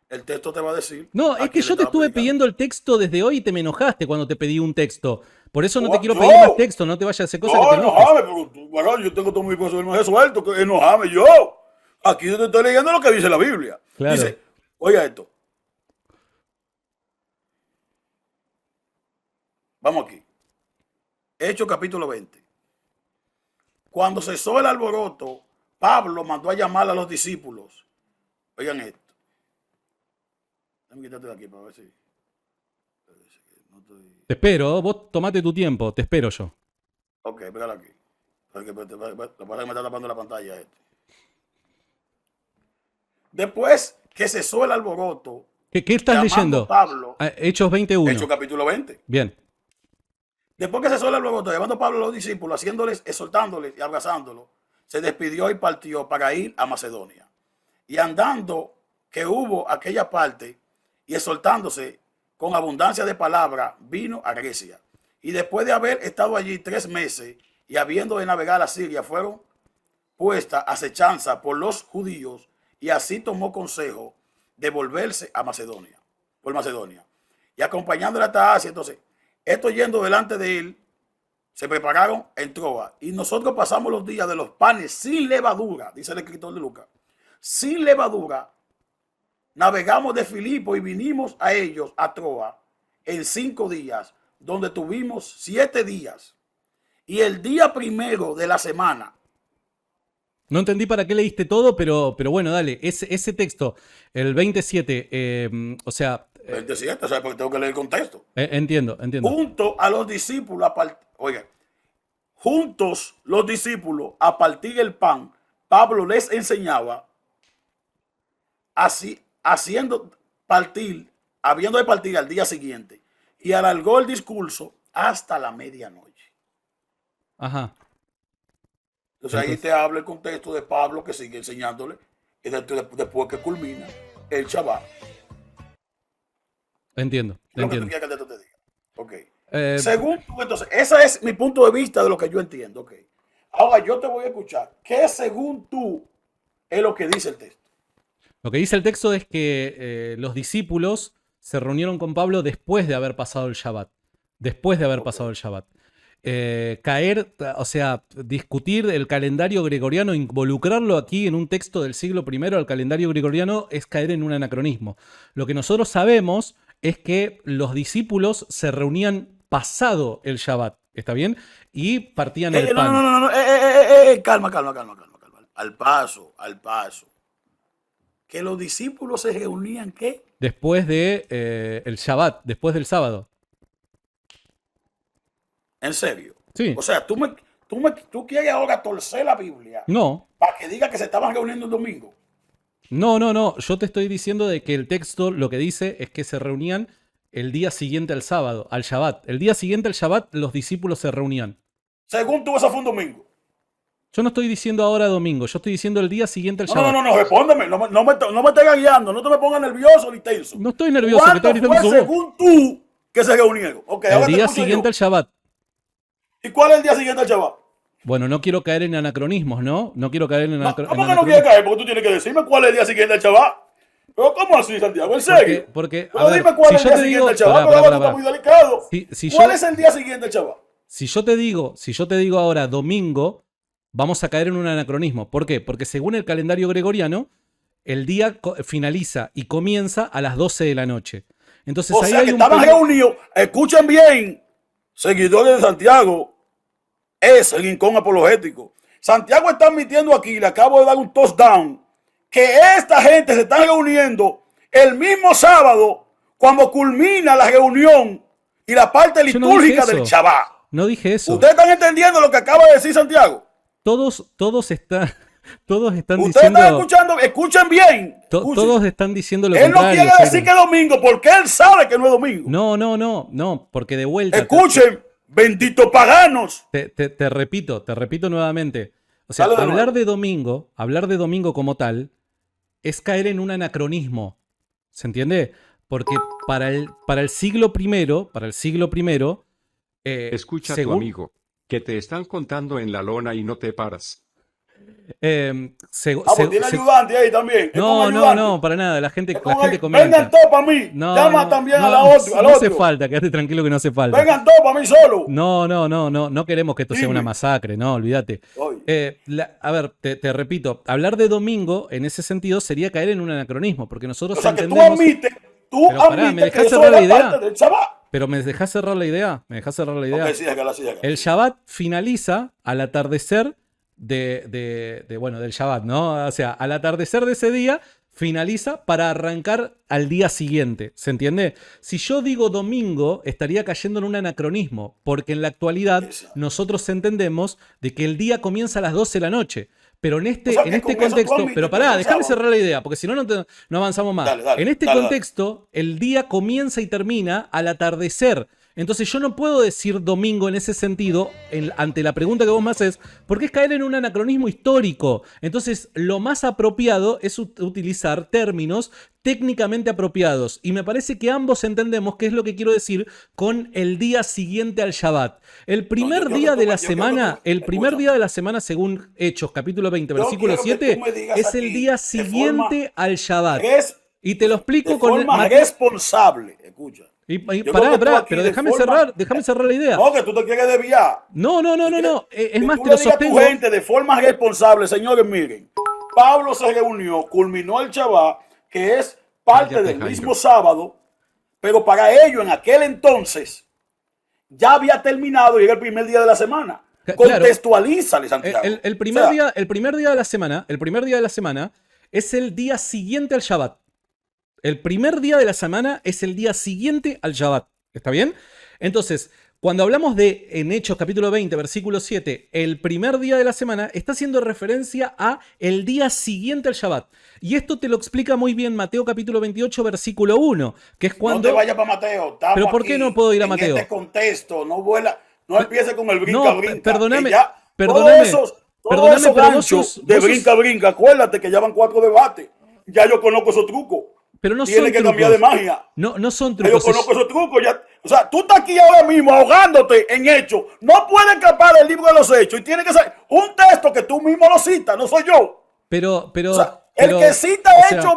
El texto te va a decir. No, es que yo te estuve pidiendo el texto desde hoy y te me enojaste cuando te pedí un texto. Por eso no te quiero pedir más texto, no te vayas a hacer cosas que te enojes. No, pero bueno, yo tengo todo mi proceso resuelto, que enojame yo. Aquí yo te estoy leyendo lo que dice la Biblia. Claro. Dice, oiga esto. Vamos aquí. Hechos capítulo 20. Cuando cesó el alboroto, Pablo mandó a llamar a los discípulos. Oigan esto. Déjame quitarte de aquí para ver si. No estoy... Te espero, vos tomate tu tiempo, te espero yo. Ok, espéralo aquí. Porque lo que pasa es que me está tapando la pantalla este. Después que cesó el alboroto. ¿Qué estás leyendo? Pablo, Hechos 21. Hechos capítulo 20. Bien. Después que cesó el alboroto, llevando Pablo a los discípulos, haciéndoles, exhortándoles y abrazándolos, se despidió y partió para ir a Macedonia. Y andando que hubo aquella parte y exhortándose con abundancia de palabra, vino a Grecia. Y después de haber estado allí 3 meses y habiendo de navegar a Siria, fueron puestas acechanza por los judíos y así tomó consejo de volverse a Macedonia, por Macedonia. Y acompañándole hasta Asia, entonces, esto yendo delante de él, se prepararon en Troa. Y nosotros pasamos los días de los panes sin levadura, dice el escritor de Lucas. Sin levadura, navegamos de Filipo y vinimos a ellos, a Troa, en 5 días, donde tuvimos 7 días. Y el día primero de la semana. No entendí para qué leíste todo, pero bueno, dale. Ese texto, el 27, o sea... 27, o sea, porque tengo que leer el contexto. Entiendo. Junto a los discípulos, oigan, juntos los discípulos a partir el pan, Pablo les enseñaba así, habiendo de partir al día siguiente, y alargó el discurso hasta la medianoche. Ajá. Entonces ahí te habla el contexto de Pablo que sigue enseñándole, y después que culmina el Shabbat. Entiendo. Lo que tú quieras que te diga. Ok. Según tú, entonces, ese es mi punto de vista de lo que yo entiendo. Ok. Ahora yo te voy a escuchar. ¿Qué según tú es lo que dice el texto? Lo que dice el texto es que los discípulos se reunieron con Pablo después de haber pasado el Shabbat. Después de haber pasado el Shabbat. O sea, discutir el calendario gregoriano, involucrarlo aquí en un texto del siglo I al calendario gregoriano es caer en un anacronismo. Lo que nosotros sabemos es que los discípulos se reunían pasado el Shabbat, ¿está bien? Y partían el pan. No. Calma. Al paso. Que los discípulos se reunían, ¿qué? Después de el Shabbat, después del sábado. ¿En serio? Sí. O sea, tú quieres ahora torcer la Biblia. No. Para que diga que se estaban reuniendo el domingo. No, no, no. Yo te estoy diciendo de que el texto lo que dice es que se reunían el día siguiente al sábado, al Shabbat. El día siguiente al Shabbat los discípulos se reunían. Según tú, eso fue un domingo. Yo no estoy diciendo ahora domingo, yo estoy diciendo el día siguiente al No, Shabbat. no, respóndeme. No me estés guiando. No te me pongas nervioso ni tenso. No estoy nervioso, que estoy ¿Cuánto gritando fue su voz. según tú que se reunieron? Okay, El día siguiente al Shabbat. ¿Y cuál es el día siguiente al Shabbat? Bueno, no quiero caer en anacronismos, ¿no? No quiero caer en ¿Cómo que no anacronismos. quieres caer? Porque tú tienes que decirme cuál es el día siguiente al Shabbat. ¿Pero cómo así, Santiago? ¿En serio? Porque a Pero ver, dime cuál es si el yo día te siguiente digo, al Shabbat, pará, pero ahora pará, tú estás pará. muy delicado. Si ¿Cuál yo- es el día siguiente al Shabbat? Si yo te digo ahora domingo, vamos a caer en un anacronismo. ¿Por qué? Porque según el calendario gregoriano, el día finaliza y comienza a las 12 de la noche. Entonces O ahí sea hay que un estaban reunidos. Escuchen bien, seguidores de Santiago, es el rincón apologético. Santiago está admitiendo aquí, le acabo de dar un touchdown, que esta gente se está reuniendo el mismo sábado cuando culmina la reunión y la parte Yo no dije litúrgica eso. del Shabbat. No dije eso. ¿Ustedes están entendiendo lo que acaba de decir Santiago? Todos están Ustedes diciendo. están escuchando, escuchen bien. Escuchen. Todos están diciendo lo Él no contrario. quiere decir que es domingo porque él sabe que no es domingo. No, porque de vuelta. Escuchen, benditos paganos. Te repito nuevamente. O sea, Dale de hablar nuevo. de domingo como tal, es caer en un anacronismo. ¿Se entiende? Porque para el siglo primero, Escucha a tu según, amigo, que te están contando en la lona y no te paras. Pues tiene ayudante ahí también. Es como ayudante. no, para nada. La gente Es como ahí, comenta. vengan todos para mí. No, Llama no, también no, a la otro, al no hace otro. falta, quédate tranquilo que no hace falta. Vengan todos para mí solo. No queremos que esto sea Dime. una masacre, no, olvídate. Oye. A ver, te repito, hablar de domingo en ese sentido sería caer en un anacronismo, porque nosotros O sea que entendemos. tú Pero pará, ¿me admites que dejás eso cerrar la es idea? parte del Shabbat. Pero me dejás cerrar la idea, Ok, sí, déjala. El Shabbat finaliza al atardecer del Shabbat, ¿no? O sea, al atardecer de ese día finaliza para arrancar al día siguiente, ¿se entiende? Si yo digo domingo, estaría cayendo en un anacronismo, porque en la actualidad Exacto. nosotros entendemos de que el día comienza a las 12 de la noche. Pero en este, O sea, en que este con eso tú contexto, admites pero que pará, es déjame sábado. cerrar la idea, porque si no, no avanzamos más. Dale, En este dale. contexto, el día comienza y termina al atardecer. Entonces yo no puedo decir domingo en ese sentido ante la pregunta que vos me haces, porque es caer en un anacronismo histórico. Entonces lo más apropiado es utilizar términos técnicamente apropiados. Y me parece que ambos entendemos qué es lo que quiero decir con el día siguiente al Shabbat. El primer día de la semana, según Hechos, capítulo 20, versículo 7, es el día siguiente al Shabbat. Y te lo explico De con forma responsable. Escucha. Pará, pero déjame cerrar la idea. No, que tú te quieres desviar. No. Es más, tú te le lo digas a tu sostengo. gente de forma responsable, señores, miren. Pablo se reunió, culminó el Shabbat, que es parte Cállate, del Jairo. mismo sábado, pero para ellos en aquel entonces ya había terminado y era el primer día de la semana. Claro. Contextualízale, Santiago. El primer día de la semana es el día siguiente al Shabbat. El primer día de la semana es el día siguiente al Shabbat. ¿Está bien? Entonces, cuando hablamos de, en Hechos capítulo 20, versículo 7, el primer día de la semana, está haciendo referencia a el día siguiente al Shabbat. Y esto te lo explica muy bien Mateo capítulo 28, versículo 1, que es cuando... No te vayas para Mateo. Estamos ¿Pero por qué aquí no puedo ir a en Mateo? este contexto, no vuela, no empiece con el brinca, No, brinca. perdóname, que ya perdóname, todos pero esos vos ganchos sos- de vos sos- brinca, brinca. Acuérdate que ya van 4 debates. Ya yo conozco esos trucos. Pero no Tiene son que cambiar de trucos. magia. No son Ya yo trucos. conozco esos trucos. Ya. O sea, tú estás aquí ahora mismo ahogándote en hechos. No puedes escapar del libro de los hechos. Y tiene que ser un texto que tú mismo lo citas, no soy yo. Pero, O sea, el que cita o sea, Hechos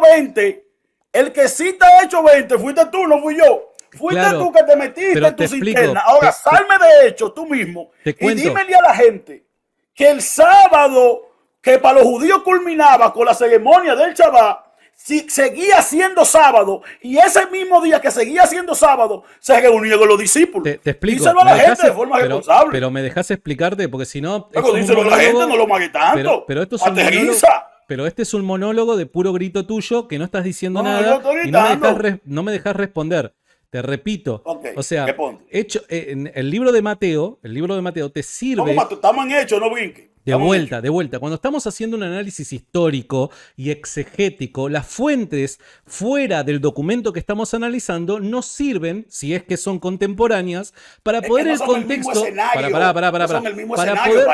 20, fuiste tú, no fui yo. Fuiste Claro, tú que te metiste pero en tu te explico, cisterna. Ahora, te- salme de Hechos tú mismo Te y cuento. dímele a la gente que el sábado, que para los judíos culminaba con la ceremonia del Shabbat, si seguía siendo sábado, y ese mismo día que seguía siendo sábado, se reunieron los discípulos. Te explico. Díselo a la ¿Me gente dejás- de forma responsable. pero me dejas explicarte, porque si no. Luego esto es un díselo a la gente, monólogo- no lo mague tanto. Pero esto es un Aterriza. monólogo. Pero este es un monólogo de puro grito tuyo que no estás diciendo No, yo nada estoy y no me gritando. no me dejas responder. Te repito. Ok, o sea, responde. en el libro de Mateo te ¿Cómo, sirve. Mato? Estamos en Hechos, no brinque. De vuelta. Cuando estamos haciendo un análisis histórico y exegético, las fuentes fuera del documento que estamos analizando nos sirven, si es que son contemporáneas, para poder el contexto. No son el mismo escenario.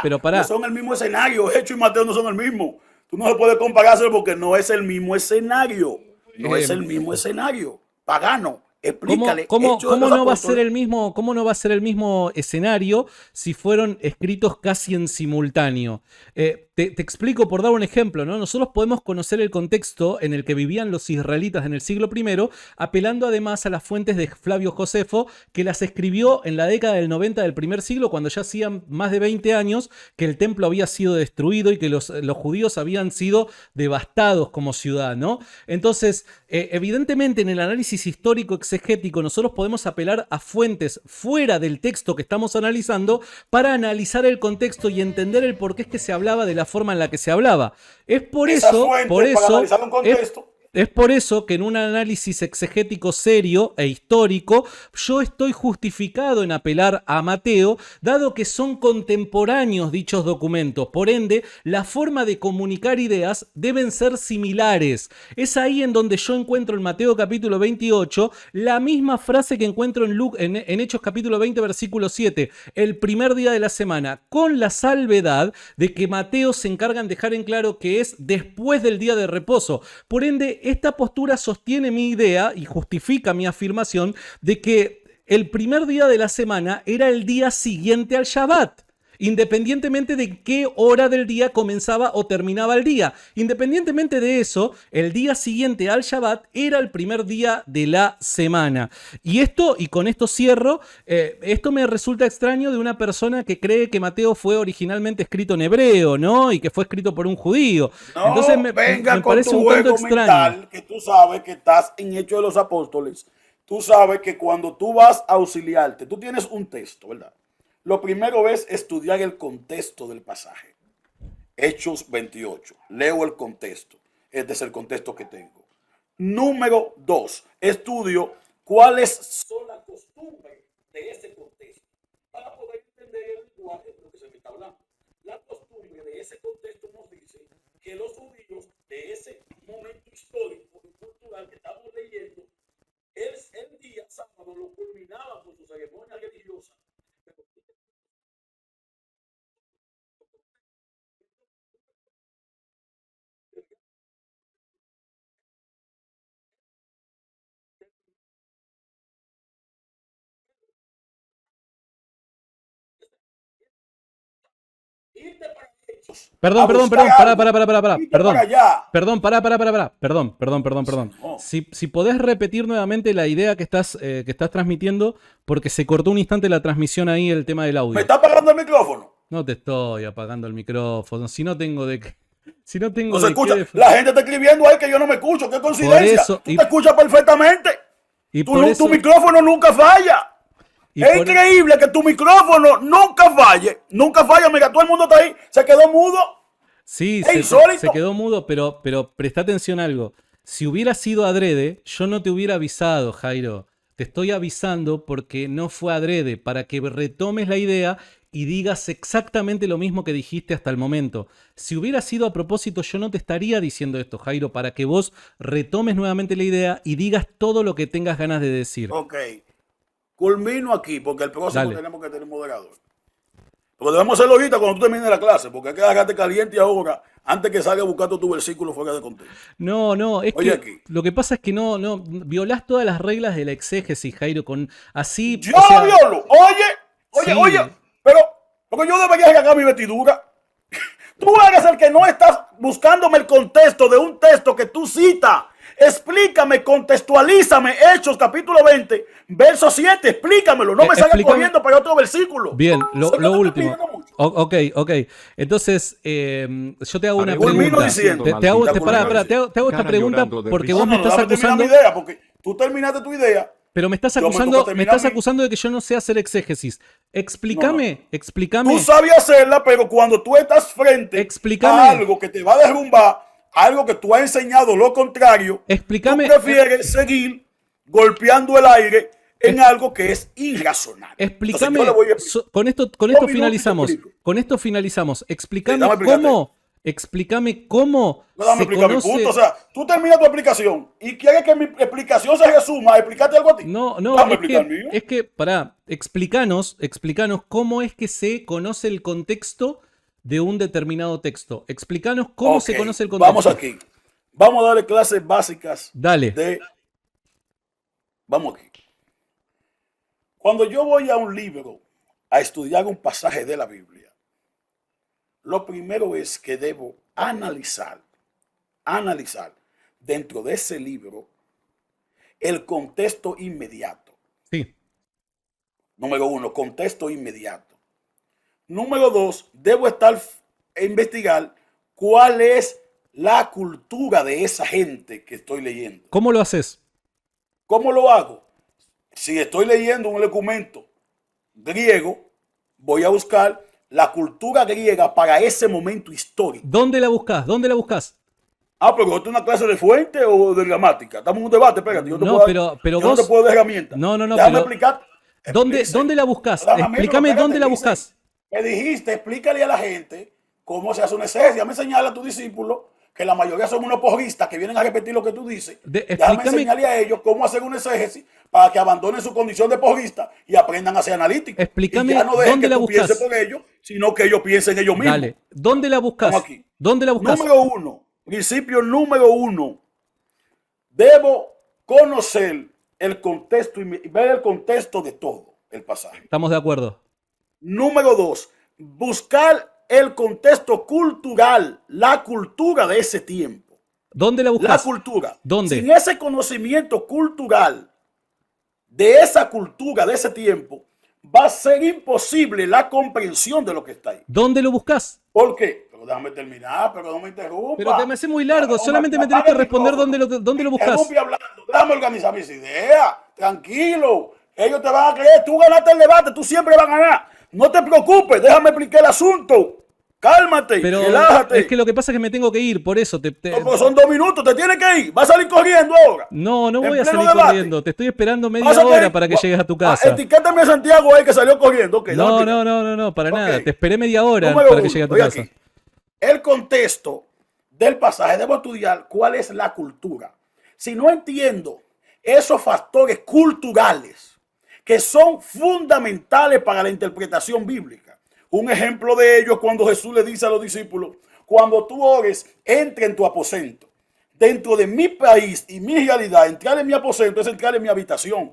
No son el mismo escenario. Hecho y Mateo no son el mismo. Tú no se puedes comparárselo porque no es el mismo escenario. No es el mismo escenario. Pagano. Explícale. ¿Cómo no va a ser el mismo escenario si fueron escritos casi en simultáneo? Te explico por dar un ejemplo, ¿no? Nosotros podemos conocer el contexto en el que vivían los israelitas en el siglo I, apelando además a las fuentes de Flavio Josefo, que las escribió en la década del 90 del primer siglo, cuando ya hacían más de 20 años que el templo había sido destruido y que los judíos habían sido devastados como ciudad, ¿no? Entonces, evidentemente en el análisis histórico exegético nosotros podemos apelar a fuentes fuera del texto que estamos analizando para analizar el contexto y entender el por qué es que se hablaba de la forma en la que se hablaba. Es por eso que en un análisis exegético serio e histórico yo estoy justificado en apelar a Mateo, dado que son contemporáneos dichos documentos. Por ende, la forma de comunicar ideas deben ser similares. Es ahí en donde yo encuentro en Mateo capítulo 28 la misma frase que encuentro en Hechos capítulo 20 versículo 7, el primer día de la semana, con la salvedad de que Mateo se encarga en dejar en claro que es después del día de reposo. Por ende, esta postura sostiene mi idea y justifica mi afirmación de que el primer día de la semana era el día siguiente al Shabbat, independientemente de qué hora del día comenzaba o terminaba el día. Independientemente de eso, el día siguiente al Shabbat era el primer día de la semana. Y con esto cierro, esto me resulta extraño de una persona que cree que Mateo fue originalmente escrito en hebreo, ¿no? Y que fue escrito por un judío. No, entonces me parece un tanto extraño. Que tú sabes que estás en Hechos de los Apóstoles. Tú sabes que cuando tú vas a auxiliarte, tú tienes un texto, ¿verdad? Lo primero es estudiar el contexto del pasaje. Hechos 28. Leo el contexto. Este es el contexto que tengo. Número 2. Estudio cuáles son las costumbres de ese contexto. Para poder entender el lenguaje de lo que se me está hablando. La costumbre de ese contexto nos dice que los judíos de ese momento histórico y cultural que estamos leyendo, el día sábado lo culminaban con su ceremonia religiosa. Perdón. Si podés repetir nuevamente la idea que estás transmitiendo, porque se cortó un instante la transmisión ahí, el tema del audio. ¿Me está apagando el micrófono? No te estoy apagando el micrófono. Si no tengo de qué. No se escucha. La gente está escribiendo ahí que yo no me escucho. ¿Qué coincidencia? Tú te escuchas perfectamente. Tu micrófono nunca falla. Es increíble que tu micrófono nunca falle. Nunca falla. Mira, todo el mundo está ahí. Se quedó mudo. Sí, se quedó mudo, pero presta atención a algo. Si hubiera sido adrede, yo no te hubiera avisado, Jairo. Te estoy avisando porque no fue adrede, para que retomes la idea y digas exactamente lo mismo que dijiste hasta el momento. Si hubiera sido a propósito, yo no te estaría diciendo esto, Jairo, para que vos retomes nuevamente la idea y digas todo lo que tengas ganas de decir. Ok. Culmino aquí, porque el próximo tenemos que tener moderador. Porque debemos hacerlo ahorita cuando tú termines la clase, porque hay que dejarte caliente ahora, antes que salga buscando tu versículo fuera de contexto. No, es que aquí. Lo que pasa es que no, violás todas las reglas de la exégesis, Jairo, con así... Yo lo violo, oye, pero porque yo debería sacar mi vestidura. Tú eres el que no estás buscándome el contexto de un texto que tú citas. Explícame, contextualízame Hechos capítulo 20, verso 7, explícamelo, no me salgas corriendo para otro versículo. Bien, lo último. Ok. Entonces, yo te hago una pregunta. Te hago esta pregunta porque vos me estás acusando. Porque tú terminaste tu idea. Pero me estás acusando de que yo no sé hacer exégesis. Explícame. Tú sabes hacerla, pero cuando tú estás frente a algo que te va a derrumbar, algo que tú has enseñado lo contrario, explícame. Tú prefieres seguir golpeando el aire en algo que es irrazonable. Explícame, con esto finalizamos. Con esto finalizamos. Explícame cómo se conoce... mi punto. O sea, tú terminas tu explicación y quieres que mi explicación se resuma a explicarte algo a ti. No, es que, pará, explícanos cómo es que se conoce el contexto de un determinado texto. Explícanos cómo se conoce el contexto. Vamos aquí. Vamos a darle clases básicas. Dale. Vamos aquí. Cuando yo voy a un libro a estudiar un pasaje de la Biblia, lo primero es que debo analizar dentro de ese libro el contexto inmediato. Sí. Número 1, contexto inmediato. Número 2, debo investigar cuál es la cultura de esa gente que estoy leyendo. ¿Cómo lo haces? ¿Cómo lo hago? Si estoy leyendo un documento griego, voy a buscar la cultura griega para ese momento histórico. ¿Dónde la buscas? Pero ¿esto es una clase de fuente o de gramática? Estamos en un debate, espérate. Yo no te puedo dar herramientas. No. Déjame explicar. ¿Dónde la buscas? Explícame dónde la buscas. Me dijiste, explícale a la gente cómo se hace una exégesis. Déjame enseñarle a tu discípulo, que la mayoría son unos porristas que vienen a repetir lo que tú dices. Déjame enseñarle a ellos cómo hacer una exégesis para que abandonen su condición de porrista y aprendan a ser analíticos. Explícame y ya no dejen dónde que la tú buscas. pienses por ellos, sino que ellos piensen ellos mismos. Dale. ¿Dónde la buscas? Aquí. ¿Dónde la buscas? Número 1. Principio número 1. Debo conocer el contexto y ver el contexto de todo el pasaje. Estamos de acuerdo. Número 2. Buscar el contexto cultural, la cultura de ese tiempo. ¿Dónde la buscas? La cultura. ¿Dónde? Sin ese conocimiento cultural de esa cultura de ese tiempo, va a ser imposible la comprensión de lo que está ahí. ¿Dónde lo buscas? ¿Por qué? Pero déjame terminar, pero no me interrumpa. Pero te me hace muy largo, solamente me tenés que responder dónde lo buscas. Déjame organizar mis ideas, tranquilo. Ellos te van a creer, tú ganaste el debate, tú siempre vas a ganar. No te preocupes, déjame explicar el asunto. Cálmate, relájate. Es que lo que pasa es que me tengo que ir, por eso. No, son 2 minutos, te tienes que ir. ¿Vas a salir corriendo ahora? No voy a salir corriendo. Te estoy esperando media hora para que llegues a tu casa. Etiquétame a Santiago ahí que salió corriendo. Okay, no, para nada. Te esperé media hora para que llegue a tu casa. Aquí. El contexto del pasaje, debo estudiar cuál es la cultura. Si no entiendo esos factores culturales que son fundamentales para la interpretación bíblica. Un ejemplo de ello es cuando Jesús le dice a los discípulos, cuando tú ores, entra en tu aposento. Dentro de mi país y mi realidad, entrar en mi aposento es entrar en mi habitación.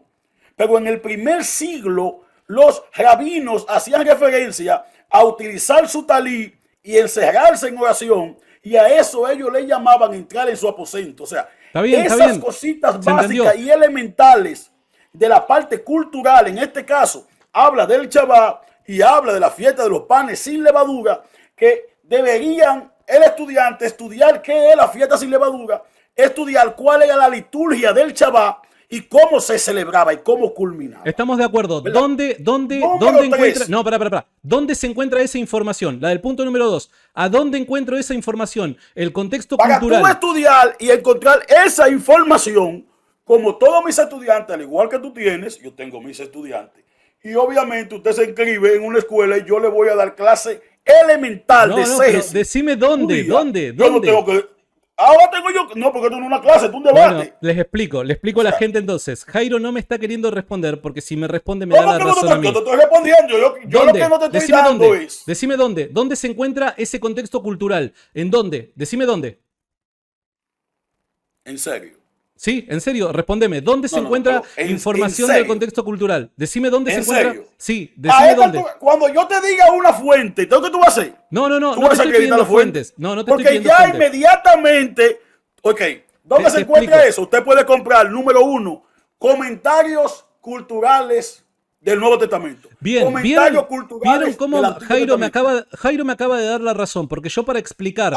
Pero en el primer siglo, los rabinos hacían referencia a utilizar su talí y encerrarse en oración, y a eso ellos le llamaban entrar en su aposento. O sea, esas cositas básicas y elementales de la parte cultural, en este caso, habla del Shabbat y habla de la fiesta de los panes sin levadura, que deberían el estudiante estudiar qué es la fiesta sin levadura, estudiar cuál era la liturgia del Shabbat y cómo se celebraba y cómo culminaba. Estamos de acuerdo. ¿Dónde encuentra? No, para. ¿Dónde se encuentra esa información? La del punto número 2. ¿A dónde encuentro esa información? El contexto cultural. Para tú estudiar y encontrar esa información, como todos mis estudiantes, al igual que tú tienes, yo tengo mis estudiantes. Y obviamente usted se inscribe en una escuela y yo le voy a dar clase elemental de exégesis. Decime dónde. Yo no tengo que... Ahora tengo yo... No, porque esto no es una clase, es un debate. Bueno, les explico a la gente entonces. Jairo no me está queriendo responder porque si me responde me da la razón a mí. Yo te estoy respondiendo. Yo lo que no te estoy dando es... Decime dónde. ¿Dónde se encuentra ese contexto cultural? ¿En dónde? Decime dónde. ¿En serio? Sí, en serio, respóndeme. ¿Dónde se encuentra información del contexto cultural? Decime dónde se encuentra. ¿En serio? Sí, decime dónde. Cuando yo te diga una fuente, ¿qué tú vas a hacer? No te estoy pidiendo fuentes. No te estoy pidiendo fuentes. Porque ya inmediatamente, ¿dónde se encuentra eso? Usted puede comprar, número 1, comentarios culturales del Nuevo Testamento. ¿Vieron cómo Jairo me acaba de dar la razón? Porque yo para explicar...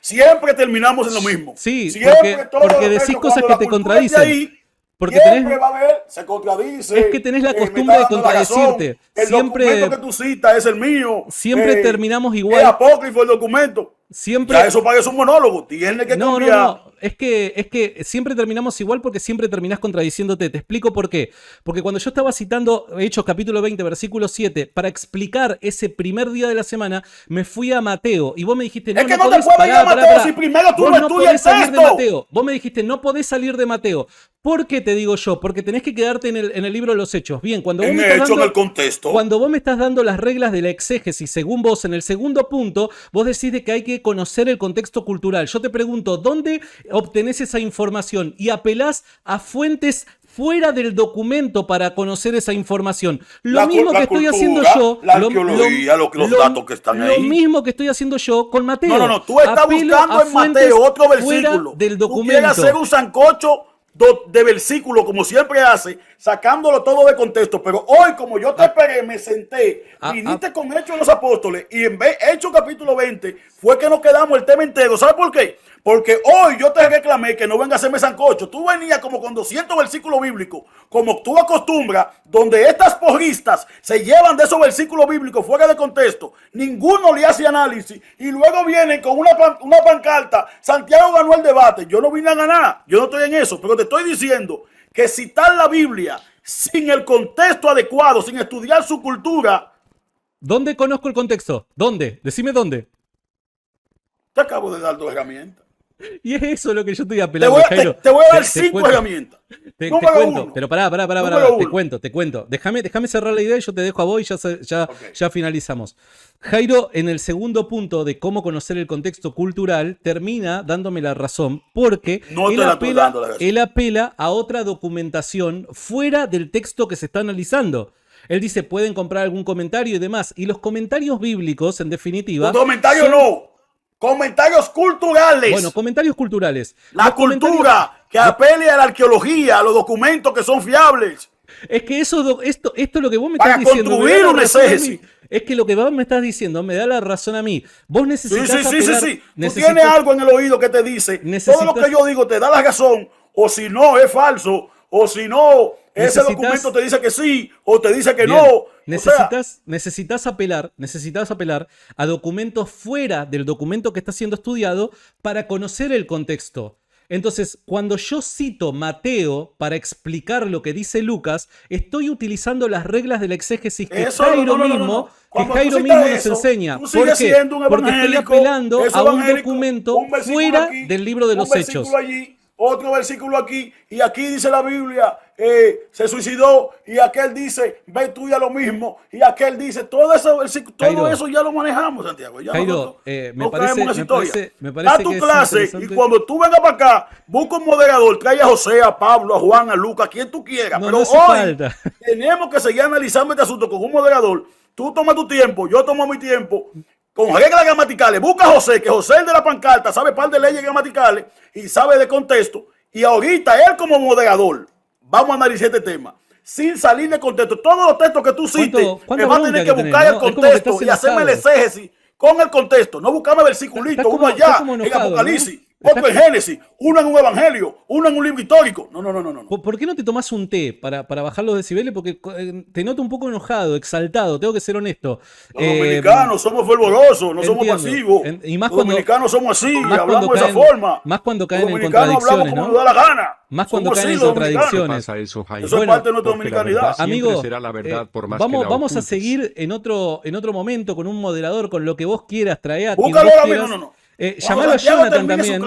siempre terminamos en lo mismo. Sí, porque decís cosas que te contradicen. Porque siempre va a haber, se contradice. Es que tenés la costumbre de contradecirte. El documento que tú citas es el mío. Siempre terminamos igual. Es apócrifo el documento. Siempre. Ya eso parece un monólogo. Tiene que No, cambiar. no. Es que siempre terminamos igual porque siempre terminás contradiciéndote. Te explico por qué. Porque cuando yo estaba citando Hechos capítulo 20, versículo 7, para explicar ese primer día de la semana, me fui a Mateo. Y vos me dijiste, no, Es que no no te podés puedes ir a pará, Mateo si primero tú vos no no estudias podés el salir de texto. Mateo. Vos me dijiste, no podés salir de Mateo. ¿Por qué te digo yo? Porque tenés que quedarte en el libro de los Hechos. Bien, cuando vos En me estás hecho, dando, en el contexto. cuando vos me estás dando las reglas de la exégesis, según vos, en el segundo punto, vos decís de que hay que conocer el contexto cultural. Yo te pregunto, ¿dónde obtenés esa información? Y apelás a fuentes fuera del documento para conocer esa información. Lo mismo que estoy haciendo yo, la arqueología, los datos que están ahí. Lo mismo que estoy haciendo yo con Mateo. No, tú estás Apelo buscando a en fuentes Mateo otro fuera versículo. del Tú documento. quieres hacer un sancocho de versículos, como siempre hace, sacándolo todo de contexto. Pero hoy, como yo te esperé, me senté, viniste con Hechos de los Apóstoles, y en vez Hechos capítulo 20, fue que nos quedamos el tema entero. ¿Sabes por qué? Porque hoy yo te reclamé que no venga a hacerme sancocho. Tú venías como con 200 versículos bíblicos, como tú acostumbras, donde estas porristas se llevan de esos versículos bíblicos fuera de contexto. Ninguno le hace análisis y luego vienen con una pancarta. Santiago ganó el debate. Yo no vine a ganar. Yo no estoy en eso. Pero te estoy diciendo que citar la Biblia sin el contexto adecuado, sin estudiar su cultura. ¿Dónde conozco el contexto? ¿Dónde? Decime dónde. Te acabo de dar 2 herramientas. Y es eso lo que yo estoy apelando, Jairo. Te voy a dar 5 herramientas. Te Número cuento, 1. pero pará, te cuento. Déjame cerrar la idea y yo te dejo a vos y ya finalizamos. Jairo, en el segundo punto de cómo conocer el contexto cultural, termina dándome la razón porque él apela a otra documentación fuera del texto que se está analizando. Él dice, pueden comprar algún comentario y demás. Y los comentarios bíblicos, en definitiva... Comentarios no. Comentarios culturales. Bueno, comentarios culturales. La cultura que apele a la arqueología, a los documentos que son fiables. Es que esto es lo que vos me estás diciendo. Para construir un exégesis. Es que lo que vos me estás diciendo me da la razón a mí. Vos necesitas Sí. Tú tienes algo en el oído que te dice, todo lo que yo digo te da la razón, o si no es falso, o si no, ese documento te dice que sí, o te dice que bien, no. Necesitas apelar a documentos fuera del documento que está siendo estudiado para conocer el contexto. Entonces, cuando yo cito Mateo para explicar lo que dice Lucas, estoy utilizando las reglas de la exégesis que Jairo mismo nos enseña. ¿Por qué? Porque estoy apelando a un documento fuera del libro de los Hechos. Otro versículo aquí, y aquí dice la Biblia, se suicidó, y aquel dice, ve estudia lo mismo, y aquel dice, todo eso ya lo manejamos, Santiago. Ya Jairo, me parece da tu clase, y cuando tú vengas para acá, busca un moderador, trae a José, a Pablo, a Juan, a Lucas, a quien tú quieras. Pero hoy tenemos que seguir analizando este asunto con un moderador. Tú tomas tu tiempo, yo tomo mi tiempo, con reglas gramaticales. Busca a José, que José, el de la pancarta, sabe par de leyes gramaticales y sabe de contexto. Y ahorita él como moderador, vamos a analizar este tema sin salir de contexto. Todos los textos que tú cites, me va a tener que buscar el contexto y hacerme el exégesis con el contexto. No buscarme versiculito, uno allá en Apocalipsis, otro en Génesis, uno en un evangelio, uno en un libro histórico. No. ¿Por qué no te tomás un té para bajar los decibeles? Porque te noto un poco enojado, exaltado, tengo que ser honesto. Los dominicanos somos fervorosos, no somos pasivos. Y más los dominicanos somos así, hablamos de esa forma. Más cuando caen en contradicciones, ¿no? Como nos da la gana. Más cuando caen en contradicciones. Eso es parte de nuestra dominicanidad. Amigo, vamos a ocultes. seguir en otro momento con un moderador, con lo que vos quieras, traer a Búscalo ahora mismo, no. Llamalo a Jonathan también.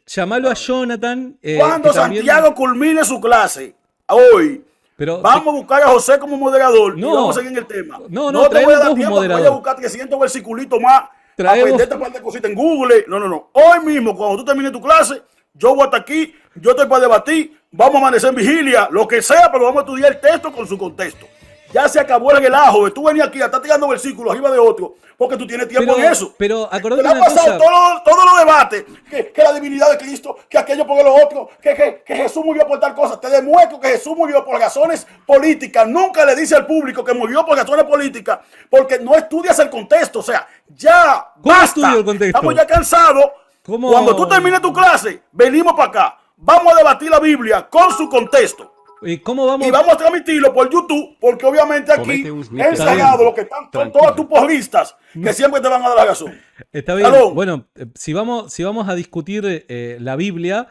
Llamalo a Jonathan. Cuando Santiago culmine su clase, hoy, vamos a buscar a José como moderador y vamos a seguir en el tema. No te voy a dar tiempo, voy a buscar 300 versiculitos más, aprenderte un par de cositas en Google. No. Hoy mismo, cuando tú termines tu clase, yo voy hasta aquí, yo estoy para debatir, vamos a amanecer en vigilia, lo que sea, pero vamos a estudiar el texto con su contexto. Ya se acabó el relajo. Tú venías aquí a estar tirando versículos arriba de otro, porque tú tienes tiempo en eso. Pero acordate te ha pasado todos los debates, que la divinidad de Cristo, que aquello por lo otro, que Jesús murió por tal cosa. Te demuestro que Jesús murió por razones políticas. Nunca le dice al público que murió por razones políticas, porque no estudias el contexto. O sea, ya basta. Estamos ya cansados. Cuando tú termines tu clase, venimos para acá. Vamos a debatir la Biblia con su contexto. ¿Cómo vamos? Y vamos a transmitirlo por YouTube, porque obviamente aquí Comete un snippet. encerrado lo que están con Tranquilo. todas tus porristas, que siempre te van a dar la razón. Está bien. Salón. Bueno, si vamos a discutir la Biblia,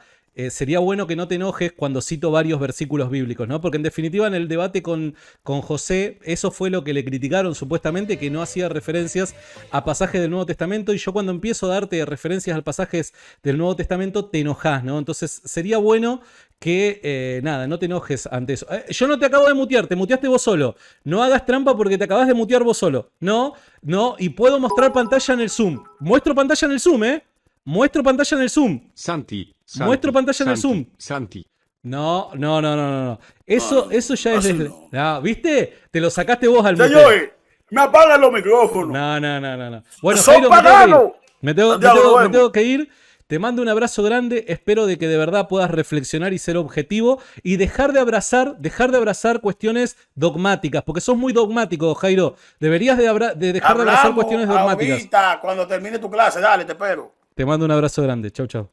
sería bueno que no te enojes cuando cito varios versículos bíblicos, ¿no? Porque en definitiva en el debate con José, eso fue lo que le criticaron supuestamente, que no hacía referencias a pasajes del Nuevo Testamento, y yo cuando empiezo a darte referencias a pasajes del Nuevo Testamento te enojas, ¿no? Entonces sería bueno que, nada, no te enojes ante eso. Yo no te acabo de mutear, te muteaste vos solo. No hagas trampa porque te acabas de mutear vos solo. No, y puedo mostrar pantalla en el Zoom. Muestro pantalla en el Zoom, ¿eh? Muestro pantalla en el Zoom. Santi. Muestro pantalla en el Zoom. Santi. No. Eso ya es así desde... no. Ah, ¿viste? Te lo sacaste vos al muteo. Señores, me apagan los micrófonos. No. Bueno, ¡Son Jairo, paganos! me Santiago, nos tengo que ir. Te mando un abrazo grande. Espero de que de verdad puedas reflexionar y ser objetivo y dejar de abrazar cuestiones dogmáticas, porque sos muy dogmático, Jairo. Deberías de dejar de abrazar cuestiones dogmáticas. Ahorita, cuando termine tu clase, dale, te espero. Te mando un abrazo grande. Chau.